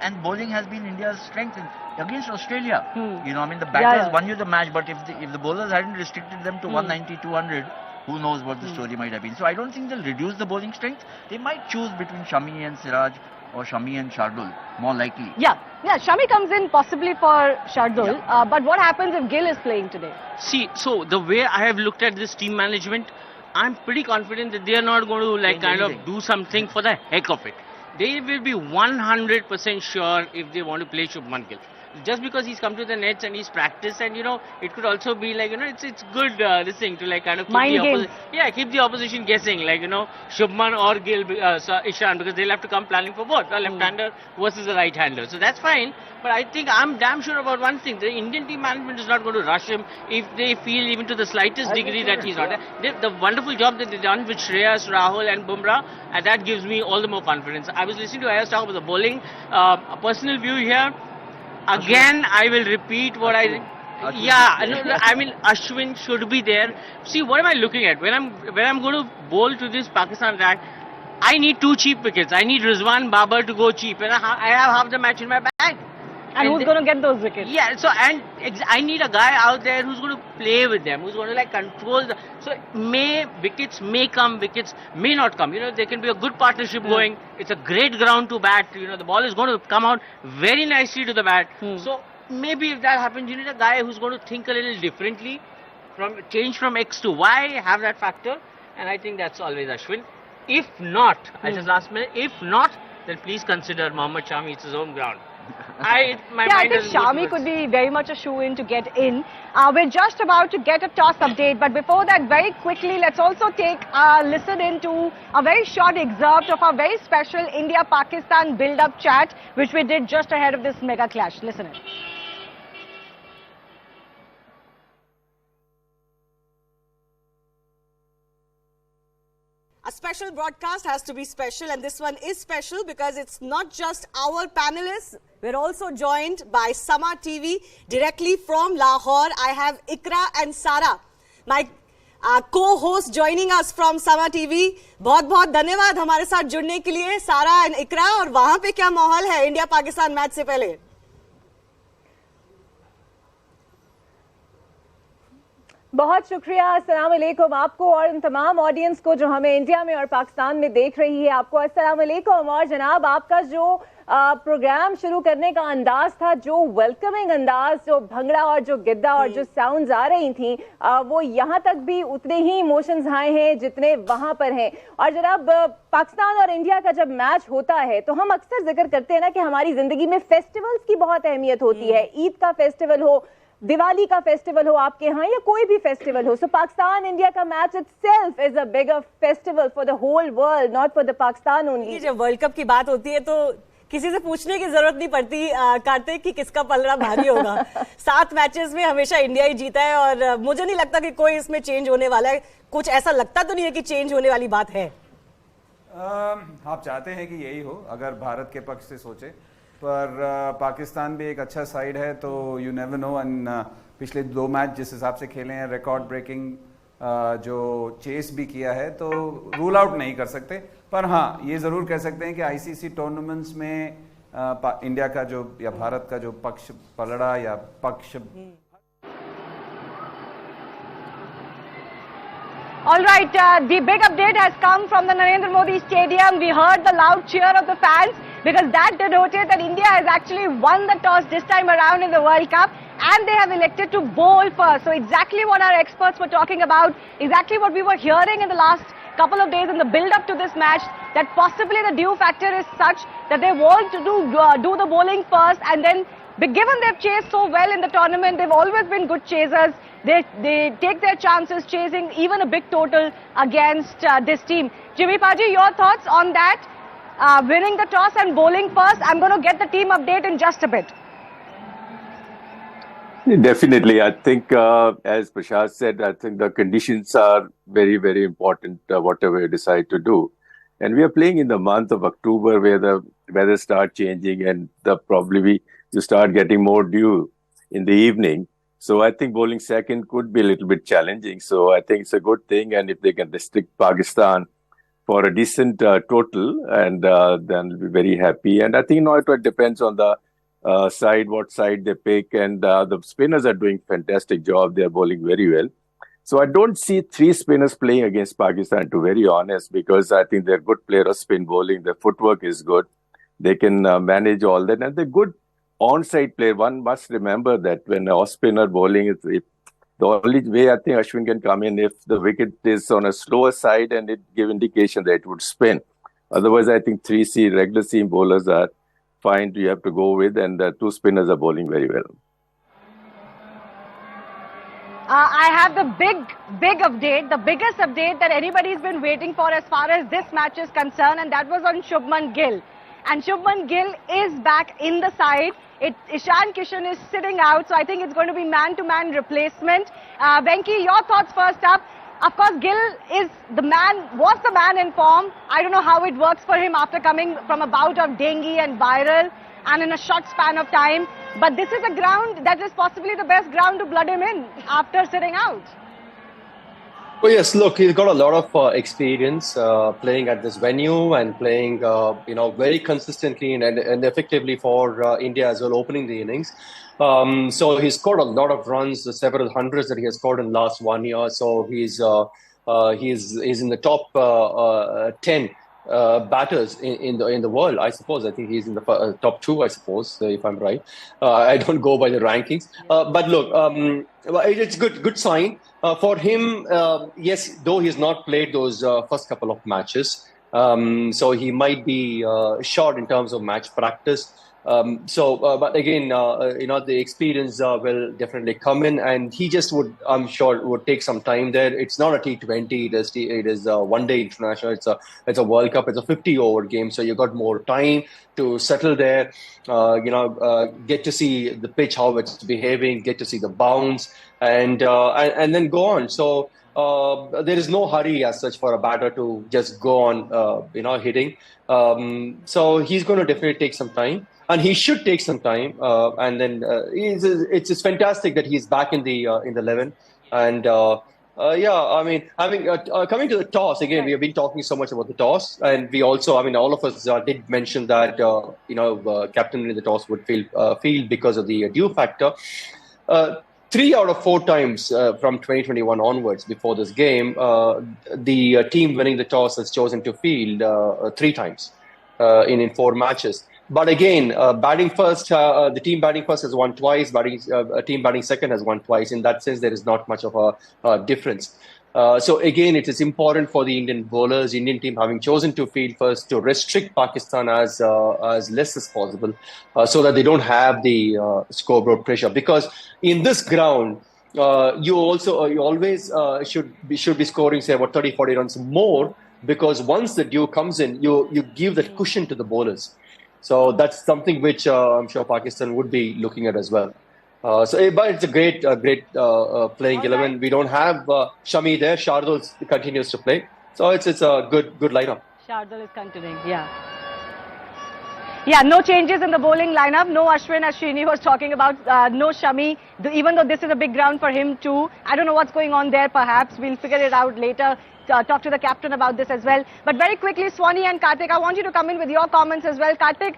has been India's strength against Australia. You know, I mean, the batters won you the match, but if the bowlers hadn't restricted them to 190, 200, who knows what the story might have been. So I don't think they'll reduce the bowling strength. They might choose between Shami and Siraj or Shami and Shardul, more likely. Yeah, Shami comes in possibly for Shardul, but what happens if Gill is playing today? See, so the way I have looked at this team management, I'm pretty confident that they are not going to like kind of do something for the heck of it. They will be 100% sure if they want to play Shubman Gill. Just because he's come to the nets and he's practiced, and you know, it could also be like, you know, it's good this thing to like kind of keep Mind games. keep the opposition guessing, like, you know, Shubman or Gill, Ishan, because they'll have to come planning for both, a left-hander versus a right-hander. So that's fine. But I think I'm damn sure about one thing: the Indian team management is not going to rush him if they feel even to the slightest degree that he's not. The wonderful job that they've done with Shreyas, Rahul and Bumrah, and that gives me all the more confidence. I was listening to Ayaz talk about the bowling. A personal view here. Again, I will repeat what I mean, Ashwin should be there. See, what am I looking at? When I'm going to bowl to this Pakistan attack, I need 2 cheap wickets. I need Rizwan Babar to go cheap, and I have half the match in my bag. And who's going to get those wickets? Yeah, so I need a guy out there who's going to play with them, who's going to like control so wickets may come, wickets may not come. You know, there can be a good partnership going. It's a great ground to bat. You know, the ball is going to come out very nicely to the bat. So maybe if that happens, you need a guy who's going to think a little differently, change from X to Y, have that factor, and I think that's always Ashwin. If not, I just last minute, if not, then please consider Mohammad Shami. It's his home ground. I think Shami could be very much a shoe-in to get in. We're just about to get a toss update, but before that, very quickly, let's also take a listen into a very short excerpt of our very special India-Pakistan build-up chat, which we did just ahead of this mega clash. Listen in. A special broadcast has to be special, and this one is special because it's not just our panelists. We're also joined by Sama TV directly from Lahore. I have Ikra and Sara, my co-host, joining us from Sama TV. बहुत-बहुत धन्यवाद हमारे साथ जुड़ने के लिए, सारा and Ikra. और वहाँ पे क्या माहौल है इंडिया पाकिस्तान मैच से पहले? बहुत शुक्रिया, अस्सलाम वालेकुम आपको और इन तमाम ऑडियंस को जो हमें इंडिया में और पाकिस्तान में देख रही है, आपको अस्सलाम वालेकुम। और जनाब, आपका जो प्रोग्राम शुरू करने का अंदाज था, जो वेलकमिंग अंदाज, जो भंगड़ा और जो गिद्दा और जो साउंड्स आ रही थी, वो यहाँ तक भी उतने ही इमोशंस आए हैं जितने वहाँ पर हैं। और जनाब, पाकिस्तान और इंडिया का जब मैच होता है तो हम अक्सर जिक्र करते हैं ना कि हमारी जिंदगी में फेस्टिवल्स की बहुत अहमियत होती है। ईद का फेस्टिवल हो, दिवाली का फेस्टिवल हो आपके यहाँ, या कोई भी फेस्टिवल हो, सो पाकिस्तान इंडिया का match itself is a bigger festival for the whole world, not for the Pakistan only. जब वर्ल्ड कप की बात होती है तो किसी से पूछने की जरूरत नहीं पड़ती कार्तिक कि किसका पलड़ा भारी होगा। 7 मैचेस में हमेशा इंडिया ही जीता है और मुझे नहीं लगता कि कोई इसमें चेंज होने वाला है। कुछ ऐसा लगता तो नहीं है कि चेंज होने वाली बात है। आप चाहते हैं कि यही हो अगर भारत के पक्ष से सोचे, पर पाकिस्तान भी एक अच्छा साइड है, तो यू नेवर नो। एंड पिछले 2 मैच जिस हिसाब से खेले हैं, रिकॉर्ड ब्रेकिंग जो चेस भी किया है, तो रूल आउट नहीं कर सकते। पर हाँ, ये ज़रूर कह सकते हैं कि आईसीसी टूर्नामेंट्स में इंडिया का जो या भारत का जो पक्ष पलड़ा या पक्ष All right, the big update has come from the Narendra Modi Stadium. We heard the loud cheer of the fans because that denoted that India has actually won the toss this time around in the World Cup and they have elected to bowl first. So exactly what our experts were talking about, exactly what we were hearing in the last couple of days in the build-up to this match, that possibly the due factor is such that they want to do the bowling first, and then given they've chased so well in the tournament, they've always been good chasers. They take their chances chasing even a big total against this team. Jimmy Paji, your thoughts on that? Winning the toss and bowling first. I'm going to get the team update in just a bit. Definitely. I think, as Prashad said, I think the conditions are very, very important, whatever you decide to do. And we are playing in the month of October where the weather starts changing and you start getting more dew in the evening. So I think bowling second could be a little bit challenging. So I think it's a good thing. And if they can restrict Pakistan for a decent total, and then we'll be very happy. And I think it depends on the side, what side they pick. And the spinners are doing fantastic job. They're bowling very well. So I don't see 3 spinners playing against Pakistan, to be very honest, because I think they're good players, spin bowling. Their footwork is good. They can manage all that. And they're good onside player. One must remember that when a spinner bowling, the only way I think Ashwin can come in if the wicket is on a slower side and it give indication that it would spin. Otherwise, I think 3 regular seam bowlers are fine. You have to go with, and the 2 spinners are bowling very well. I have the big update, the biggest update that anybody's been waiting for as far as this match is concerned, and that was on Shubman Gill. And Shubman Gill is back in the side. Ishan Kishan is sitting out, so I think it's going to be man-to-man replacement. Venki, your thoughts first up. Of course, Gill was the man in form. I don't know how it works for him after coming from a bout of dengue and viral and in a short span of time. But this is a ground that is possibly the best ground to blood him in after sitting out. Well, yes, look, he's got a lot of experience playing at this venue and playing, very consistently and effectively for India as well, opening the innings. So he's scored a lot of runs, several hundreds that he has scored in the last 1 year. So he's in the top 10 batters in the world, I suppose. I think he's in the top 2, I suppose, if I'm right. I don't go by the rankings. But look, it's good sign. For him, yes, though he's not played those first couple of matches, so he might be short in terms of match practice. But again, the experience will definitely come in, and he just I'm sure, would take some time there. It's not a T20; it is a one-day international. It's a World Cup. It's a 50-over game, so you got more time to settle there. Get to see the pitch, how it's behaving, get to see the bounce, and then go on. So. There is no hurry as such for a batter to just go on, hitting. So he's going to definitely take some time, and he should take some time. And then it's fantastic that he's back in the 11. And coming to the toss again, we have been talking so much about the toss, and we also, all of us did mention that captain in the toss would feel because of the dew factor. 3 out of 4 times from 2021 onwards before this game, the team winning the toss has chosen to field 3 times in 4 matches. But again, batting first, the team batting first has won twice. Team batting second has won twice. In that sense, there is not much of a difference. So again, it is important for the Indian bowlers, Indian team having chosen to field first, to restrict Pakistan as less as possible, so that they don't have the scoreboard pressure. Because in this ground, you always should be scoring, say, about 30-40 runs more, because once the dew comes in, you give that cushion to the bowlers. So that's something which I'm sure Pakistan would be looking at as well. But it's a great playing 11. We don't have Shami there. Shardul continues to play, so it's a good lineup. Shardul is continuing, yeah. Yeah, no changes in the bowling lineup. No Ashwin, as Srini was talking about. No Shami, even though this is a big ground for him too. I don't know what's going on there. Perhaps we'll figure it out later. Talk to the captain about this as well. But very quickly, Swani and Kartik, I want you to come in with your comments as well. Kartik,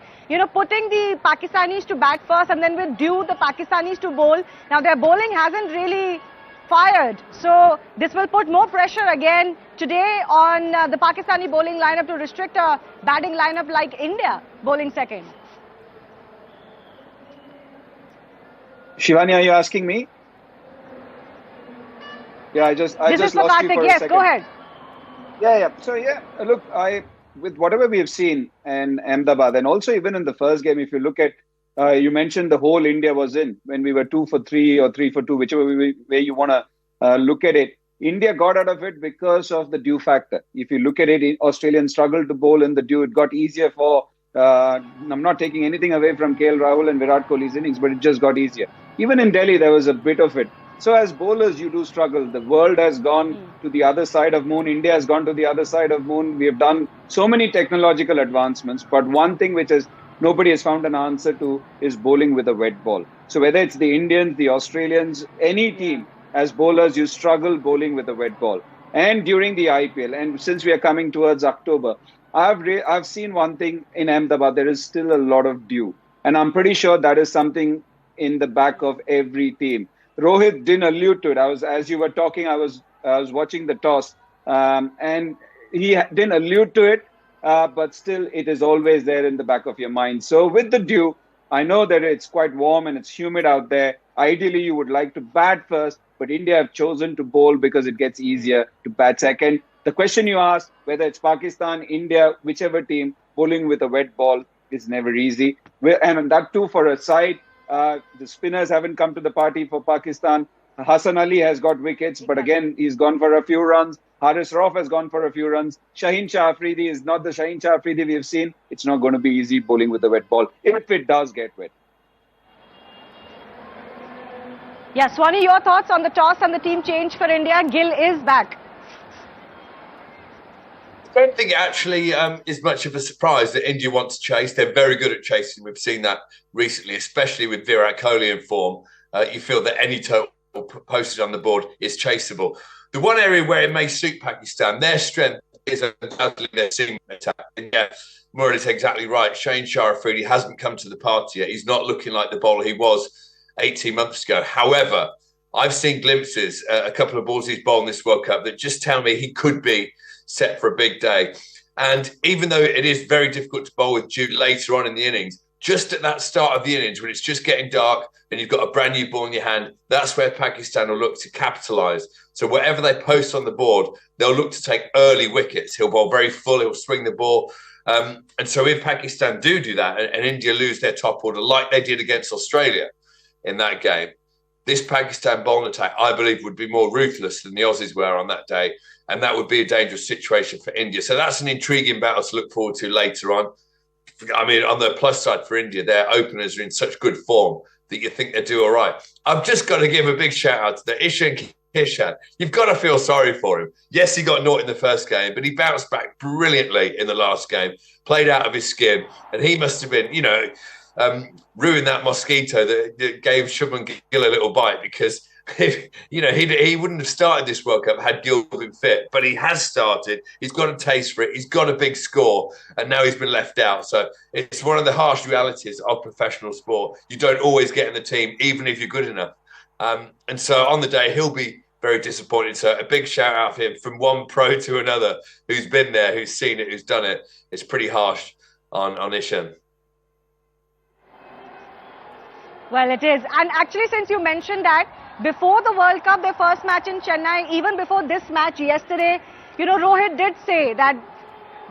putting the Pakistanis to bat first and then with due the Pakistanis to bowl. Now their bowling hasn't really fired. So this will put more pressure again today on the Pakistani bowling lineup to restrict a batting lineup like India bowling second. Shivani, are you asking me? Yeah, I just lost you for a second. Yes, go ahead. Yeah. So look, with whatever we have seen in Ahmedabad, and also even in the first game, if you look at, you mentioned the whole India was in when we were 2 for 3 or 3 for 2, whichever way you want to look at it. India got out of it because of the dew factor. If you look at it, Australians struggled to bowl in the dew. It got easier for. I'm not taking anything away from KL Rahul and Virat Kohli's innings, but it just got easier. Even in Delhi, there was a bit of it. So as bowlers, you do struggle. The world has gone to the other side of moon. India has gone to the other side of moon. We have done so many technological advancements. But one thing which nobody has found an answer to is bowling with a wet ball. So whether it's the Indians, the Australians, any team, as bowlers, you struggle bowling with a wet ball. And during the IPL, and since we are coming towards October, I've seen one thing in Ahmedabad. There is still a lot of dew. And I'm pretty sure that is something in the back of every team. Rohit didn't allude to it. As you were talking, I was watching the toss, and he didn't allude to it, but still it is always there in the back of your mind. So with the dew, I know that it's quite warm and it's humid out there. Ideally, you would like to bat first, but India have chosen to bowl because it gets easier to bat second. The question you asked, whether it's Pakistan, India, whichever team, bowling with a wet ball is never easy. And that too for a side. The spinners haven't come to the party for Pakistan. Hassan Ali has got wickets, but again, he's gone for a few runs. Haris Rauf has gone for a few runs. Shaheen Shah Afridi is not the Shaheen Shah Afridi we have seen. It's not going to be easy bowling with the wet ball, if it does get wet. Yeah, Swani, your thoughts on the toss and the team change for India? Gill is back. I don't think it actually is much of a surprise that India want to chase. They're very good at chasing. We've seen that recently, especially with Virat Kohli in form. You feel that any total posted on the board is chaseable. The one area where it may suit Pakistan, their strength is undoubtedly their seam attack. And yeah, Murad is exactly right. Shaheen Shah Afridi hasn't come to the party yet. He's not looking like the bowler he was 18 months ago. However, I've seen glimpses, a couple of balls he's bowled in this World Cup that just tell me he could be set for a big day. And even though it is very difficult to bowl with dew later on in the innings, just at that start of the innings when it's just getting dark and you've got a brand new ball in your hand, that's where Pakistan will look to capitalise. So whatever they post on the board, they'll look to take early wickets. He'll bowl very full, he'll swing the ball And so if Pakistan do that and India lose their top order like they did against Australia in that game, this Pakistan bowling attack, I believe, would be more ruthless than the Aussies were on that day. And that would be a dangerous situation for India. So that's an intriguing battle to look forward to later on. I mean, on the plus side for India, their openers are in such good form that you think they do all right. I've just got to give a big shout out to the Ishan. You've got to feel sorry for him. Yes, he got naught in the first game, but he bounced back brilliantly in the last game, played out of his skin, and he must have been, ruined that mosquito that gave Shubman Gill a little bite, because he wouldn't have started this World Cup had Gill been fit, but he has started. He's got a taste for it. He's got a big score, and now he's been left out. So it's one of the harsh realities of professional sport. You don't always get in the team, even if you're good enough. And so on the day, he'll be very disappointed. So a big shout out for him, from one pro to another, who's been there, who's seen it, who's done it. It's pretty harsh on Ishan. Well, it is. And actually, since you mentioned that, before the World Cup, their first match in Chennai, even before this match yesterday, Rohit did say that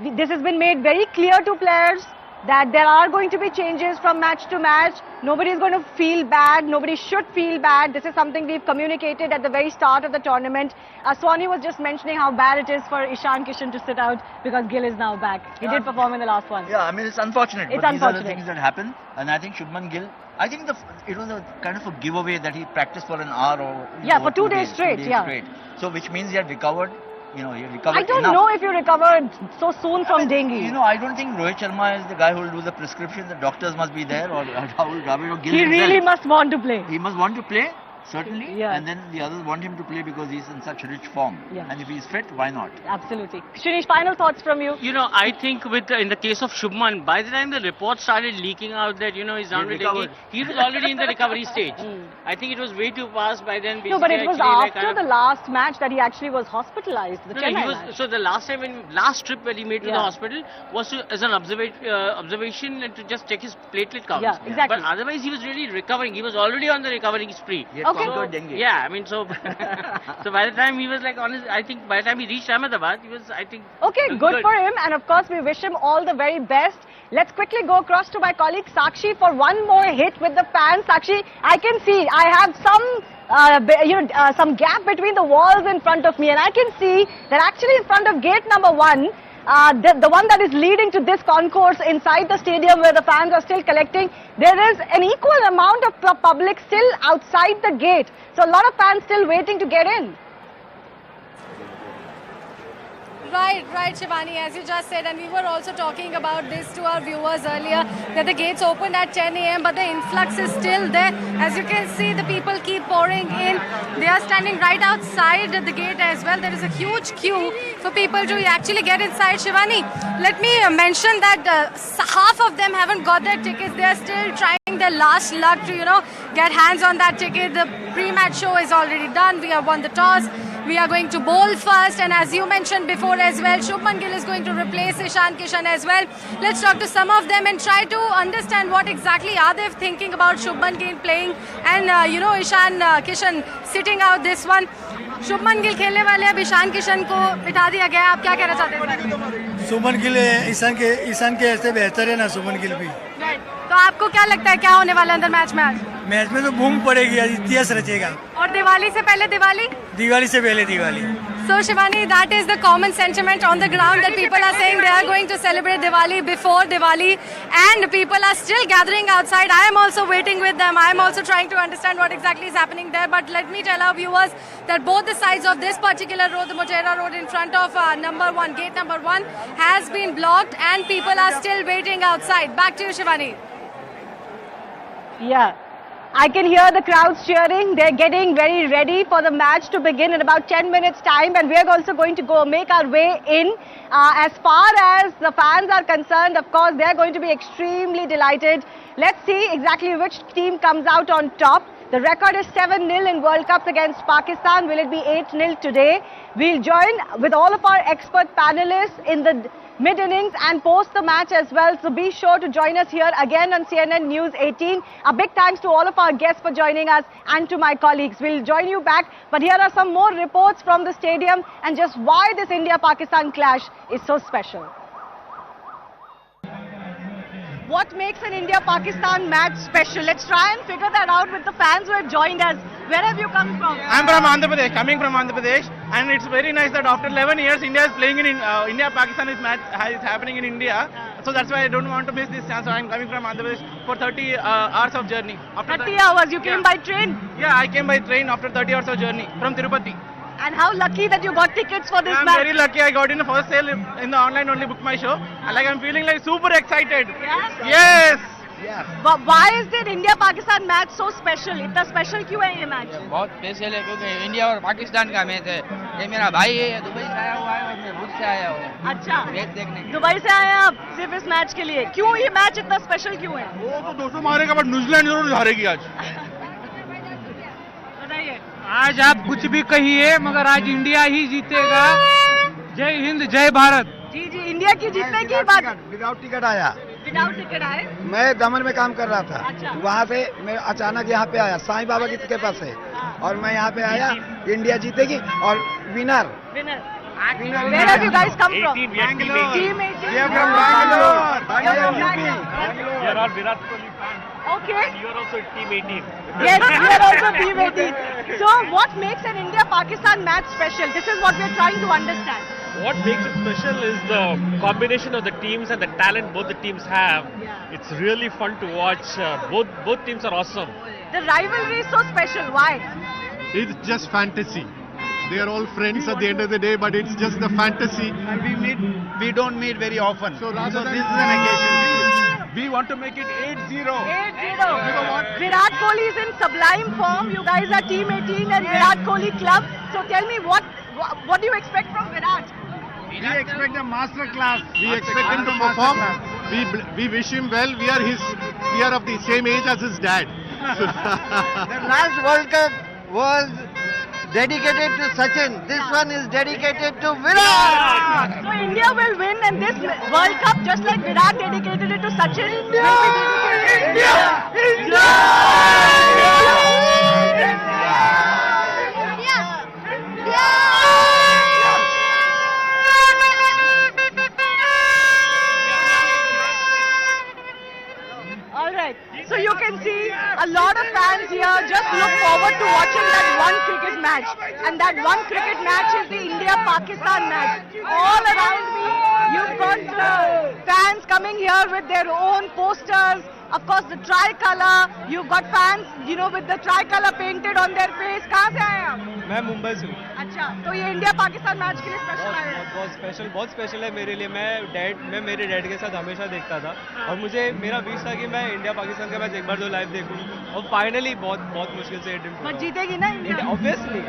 this has been made very clear to players that there are going to be changes from match to match. Nobody is going to feel bad. Nobody should feel bad. This is something we've communicated at the very start of the tournament. Swani was just mentioning how bad it is for Ishan Kishan to sit out because Gill is now back. He did perform in the last one. Yeah, I mean, it's unfortunate. It's but unfortunate. These are the things that happen. And I think Shubman Gill, I think it was a kind of a giveaway that he practiced for an hour or for 2 days straight. So which means he had recovered. He recovered. I don't enough. know if you recovered so soon from dengue. I don't think Rohit Sharma is the guy who will do the prescription. The doctors must be there, or Rahul Dravid or Gill. He really must want to play. He must want to play, certainly. Yeah. And then the others want him to play because he's in such rich form. Yeah. And if he's fit, why not? Absolutely. Shinish, final thoughts from you? I think in the case of Shubman, by the time the report started leaking out that, he's down with dengue, he was already in the recovery stage. I think it was way too fast by then. No, but it was after the last match that he actually was hospitalized. So the last trip that he made to the hospital was as an observation and to just check his platelet counts. Yeah, exactly. But otherwise he was really recovering. He was already on the recovering spree. Dengue. Yeah, I mean, so by the time he was I think by the time he reached Ahmedabad, he was, Okay, good for him, and of course we wish him all the very best. Let's quickly go across to my colleague Sakshi for one more hit with the fans. Sakshi, I can see I have some gap between the walls in front of me, and I can see that actually in front of gate number 1, the one that is leading to this concourse inside the stadium where the fans are still collecting, there is an equal amount of public still outside the gate. So a lot of fans still waiting to get in. Right, Shivani, as you just said, and we were also talking about this to our viewers earlier, that the gates opened at 10 a.m. but the influx is still there. As you can see, the people keep pouring in. They are standing right outside the gate as well. There is a huge queue for people to actually get inside. Shivani, let me mention that half of them haven't got their tickets. They are still trying their last luck to, get hands on that ticket. The pre-match show is already done. We have won the toss. We are going to bowl first, and as you mentioned before as well, Shubman Gill is going to replace Ishan Kishan as well. Let's talk to some of them and try to understand what exactly are they thinking about Shubman Gill playing and Ishan Kishan sitting out this one. Shubman Gill खेलने वाले अब ईशान किशन को बिठा दिया गया. आप क्या कहना चाहते हैं? शुभमन गिल ईशान के ऐसे बेहतर है ना शुभमन गिल भी. तो आपको क्या लगता है क्या होने वाला अंदर मैच में तो बूम पड़ेगी, इतिहास रचेगा. और दिवाली से पहले Diwali. So Shivani, that is the common sentiment on the ground, that people are saying they are going to celebrate Diwali before Diwali, and people are still gathering outside. I am also waiting with them. I am also trying to understand what exactly is happening there. But let me tell our viewers that both the sides of this particular road, the Mojera road in front of gate number 1, has been blocked, and people are still waiting outside. Back to you, Shivani. Yeah. I can hear the crowds cheering. They're getting very ready for the match to begin in about 10 minutes time, and we're also going to go make our way in. As far as the fans are concerned, of course, they're going to be extremely delighted. Let's see exactly which team comes out on top. The record is 7-0 in World Cups against Pakistan. Will it be 8-0 today? We'll join with all of our expert panelists in the mid-innings and post the match as well. So be sure to join us here again on CNN News 18. A big thanks to all of our guests for joining us and to my colleagues. We'll join you back. But here are some more reports from the stadium and just why this India-Pakistan clash is so special. What makes an India-Pakistan match special? Let's try and figure that out with the fans who have joined us. Where have you come from? I'm from Andhra Pradesh, coming from Andhra Pradesh, and it's very nice that after 11 years India is playing in India-Pakistan is happening in India. So that's why I don't want to miss this chance. So I'm coming from Andhra Pradesh for 30 hours of journey. After 30 hours? You came by train? Yeah, I came by train after 30 hours of journey from Tirupati. And how lucky that you got tickets for this match? I'm very lucky. I got in the first sale in the online only book my show. And I'm feeling like super excited. Yes. Yes. But why is the India-Pakistan match so special? इतना special क्यों है ये match? बहुत special है क्योंकि India और पाकिस्तान का match है। ये मेरा भाई है, दुबई से आया हुआ है और मैं खुद से आया हूँ। अच्छा। मैच देखने के। दुबई से आए आप सिर्फ इस मैच के लिए। क्यों ये मैच इतना स्पेशल क्यों है? वो तो 200 मारेगा बट न्यूजीलैंड जरूर हारेगी आज। बताइए। आज आप कुछ भी कहिए मगर आज इंडिया ही जीतेगा। जय हिंद, जय भारत। जी जी, इंडिया की जीतने की बात। विदाउट टिकट आया। विदाउट टिकट आए? मैं दमन में काम कर रहा था। अच्छा। वहाँ से मैं अचानक यहाँ पे आया, साईं बाबा के पास से, और मैं यहाँ पे आया, इंडिया जीतेगी और winner. Winner. Where have you guys come from? Bangalore. Team 18. We are from Bangalore. Bangalore. We are all Virat Kohli fans. Okay. You are also Team 18. Yes, we are also Team 18. So, what makes an India-Pakistan match special? This is what we are trying to understand. What makes it special is the combination of the teams and the talent both the teams have. It's really fun to watch. Both teams are awesome. The rivalry is so special. Why? It's just fantasy. They are all friends at the end of the day, but it's just the fantasy. And we don't meet very often. So rather than this is an occasion. We want to make it 8-0. 8-0. Virat Kohli is in sublime form. You guys are Team 18 and Virat Kohli club. So tell me, what do you expect from Virat? We expect a master class. we expect him to perform. We wish him well. We are of the same age as his dad. The last World Cup was dedicated to Sachin. This one is dedicated to Virat. So India will win, and this World Cup, just like Virat dedicated it to Sachin, will be dedicated to India. All right. So you can see a lot of fans here just look forward to watching that one cricket match. And that one cricket match is the India-Pakistan match. All around me, you've got fans coming here with their own posters. Of course, the tricolour. You've got fans, with the tricolour painted on their face. कहाँ से आए आप? मैं मुंबई से हूँ। अच्छा, तो ये इंडिया-पाकिस्तान मैच के लिए स्पेशल है? बहुत स्पेशल है मेरे लिए। मैं मेरे डैड के साथ हमेशा देखता था और मुझे मेरा विश था कि मैं इंडिया-पाकिस्तान का मैच एक बार तो लाइव देखूँ और फाइनली बहुत मुश्किल से बट जीतेगी ना इंडिया? ऑब्वियसली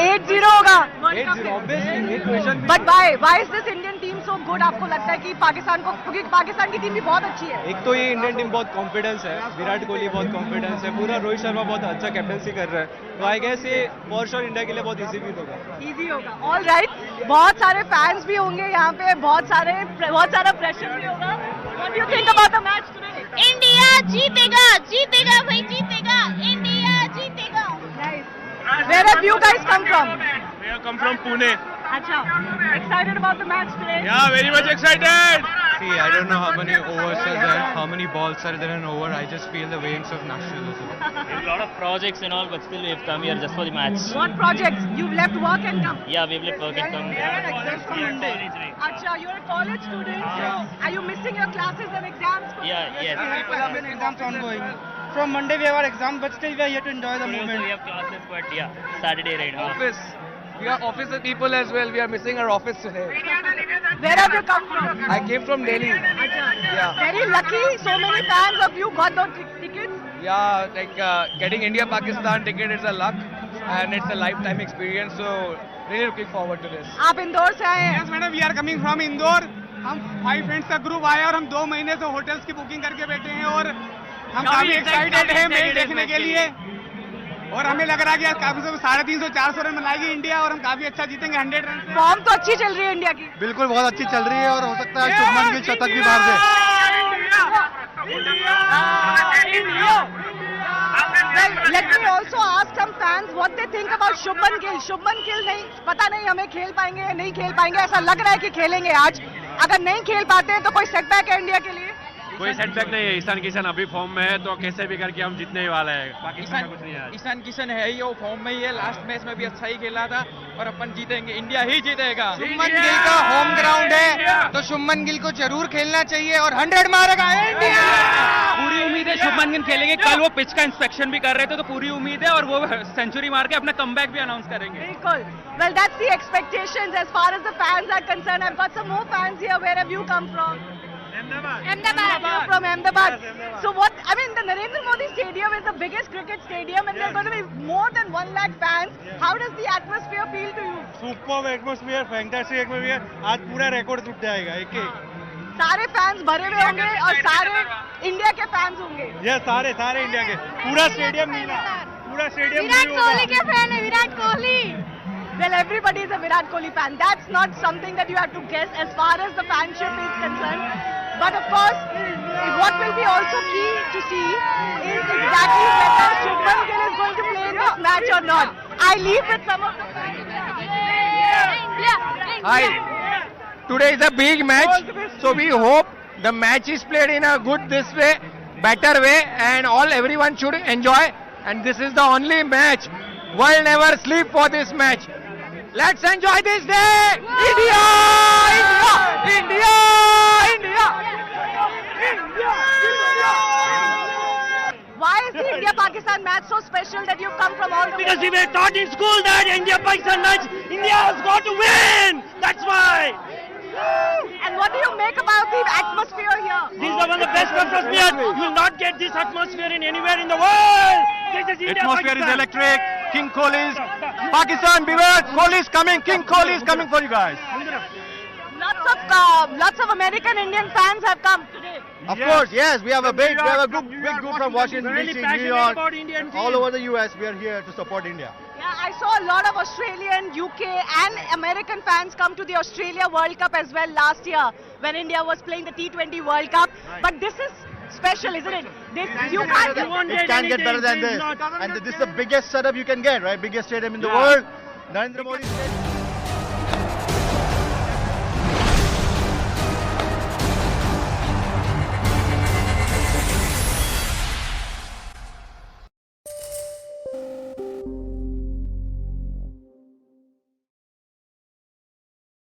8-0 होगा। 8-0 obviously. But why is this Indian team so good? आपको लगता है कि पाकिस्तान को, क्योंकि पाकिस्तान की टीम भी बहुत अच्छी है। एक तो ये इंडियन टीम बहुत कॉन्फिडेंस है, विराट कोहली बहुत कॉन्फिडेंस है, पूरा रोहित शर्मा बहुत अच्छा कैप्टनसी कर रहा है, तो आई गेस ये फॉर श्योर इंडिया के लिए बहुत इजी भी होगा। इजी होगा। ऑल राइट, बहुत सारे फैंस भी होंगे यहाँ पे, बहुत सारा प्रेशर भी होगा। What do you think about the match today? India जीतेगा भाई, जीतेगा, इंडिया जीतेगा। Nice. Where have you guys come from? We have come from Pune. Acha, excited about the match today? Yeah, very much excited. See, I don't know how many overs are there, how many balls are there in over. I just feel the waves of nationalism. A lot of projects and all, but still we have come here just for the match. What projects? You've left work and come? Yeah, we've left work and come. Acha, you're a college student. So are you missing your classes and exams? Yeah, yes. Exams ongoing. From Monday we have our exams, but still we are here to enjoy the moment. We have classes, but yeah, Saturday right now. Office. We are office people as well. We are missing our office today. Where have you come from? I came from Delhi. Yeah. Very lucky. So many fans of you got those tickets. Yeah, like getting India-Pakistan ticket is a luck and it's a lifetime experience. So really looking forward to this. आप इंदौर से आए हैं? Yes, madam. We are coming from Indore. हम 5 friends का group आया और हम 2 महीने से होटल्स की बुकिंग करके बैठे हैं और हम काफी एक्साइटेड हैं मैच देखने के लिए और हमें लग रहा है कि काफी 350-400 रन बनाएगी इंडिया और हम काफी अच्छा जीतेंगे 100 रन। फॉर्म तो अच्छी चल रही है इंडिया की। बिल्कुल बहुत अच्छी चल रही है और हो सकता है शुभमन गिल शतक भी मार दे। Let me also ask some fans what they think about Shubman Gill. Shubman Gill नहीं, पता नहीं हमें खेल पाएंगे या नहीं खेल पाएंगे, ऐसा लग रहा है कि खेलेंगे आज। अगर नहीं खेल पाते हैं तो कोई सेटबैक है इंडिया के लिए? कोई सेटबैक नहीं है। ईशान किशन अभी फॉर्म में है तो कैसे भी करके हम जीतने ही वाले हैं। पाकिस्तान का कुछ नहीं है। ईशान किशन है ही, वो फॉर्म में ही है। लास्ट मैच में भी अच्छा ही खेला था और अपन जीतेंगे, इंडिया ही जीतेगा। शुभमन गिल का होम ग्राउंड है तो शुभमन गिल को जरूर खेलना चाहिए और 100 मारेगा इंडिया। पूरी उम्मीद है शुभमन गिल खेलेंगे। कल वो पिच का इंस्पेक्शन भी कर रहे थे तो पूरी उम्मीद है और वो सेंचुरी मार के अपना कमबैक भी अनाउंस करेंगे। बिल्कुल। Well, that's the expectations as far as the fans are concerned. I've got some more fans here. Where have you come from? Ahmedabad. You're from Ahmedabad. Yes, Ahmedabad. So what, I mean, the Narendra Modi Stadium is the biggest cricket stadium and there are going to be more than 1 lakh fans. How does the atmosphere feel to you? Super atmosphere, fantastic atmosphere. आज पूरा record टूट जाएगा एक एक। सारे fans भरे हुए होंगे और सारे इंडिया के फैंस होंगे। ये सारे इंडिया के, पूरा स्टेडियम नीला, पूरा स्टेडियम विराट कोहली के फैन है, Virat Kohli. Well, everybody is a Virat Kohli fan. That's not something that you have to guess as far as the fanship is concerned. But of course, what will be also key to see is exactly whether Shubman Gill is going to play in this match or not. I leave with some of the fans. Hi. Today is a big match, so we hope the match is played in a good this way, better way, and everyone should enjoy. And this is the only match. World never sleep for this match. Let's enjoy this day! India! India! India! India! India! Why is the India-Pakistan match so special that you've come from all the way? Because we were taught in school that India-Pakistan match, India has got to win! That's why! And what do you make about the atmosphere here? This is one of the best atmosphere. You will not get this atmosphere in anywhere in the world. This is India, Atmosphere is Pakistan. electric. King Kohli is Pakistan. Beware, Kohli is coming. King Kohli is coming for you guys. Lots of American Indian fans have come today. Of course, yes. We have a big group from Washington Really DC, passionate New York, about Indian all team. over the US. We are here to support India. Yeah, I saw a lot of Australian, UK and American fans come to the Australia World Cup as well last year when India was playing the T20 World Cup. But this is special, isn't it? You can't It can get better than this. And this is the biggest setup you can get, right? Biggest stadium in the world. Narendra Modi Stadium.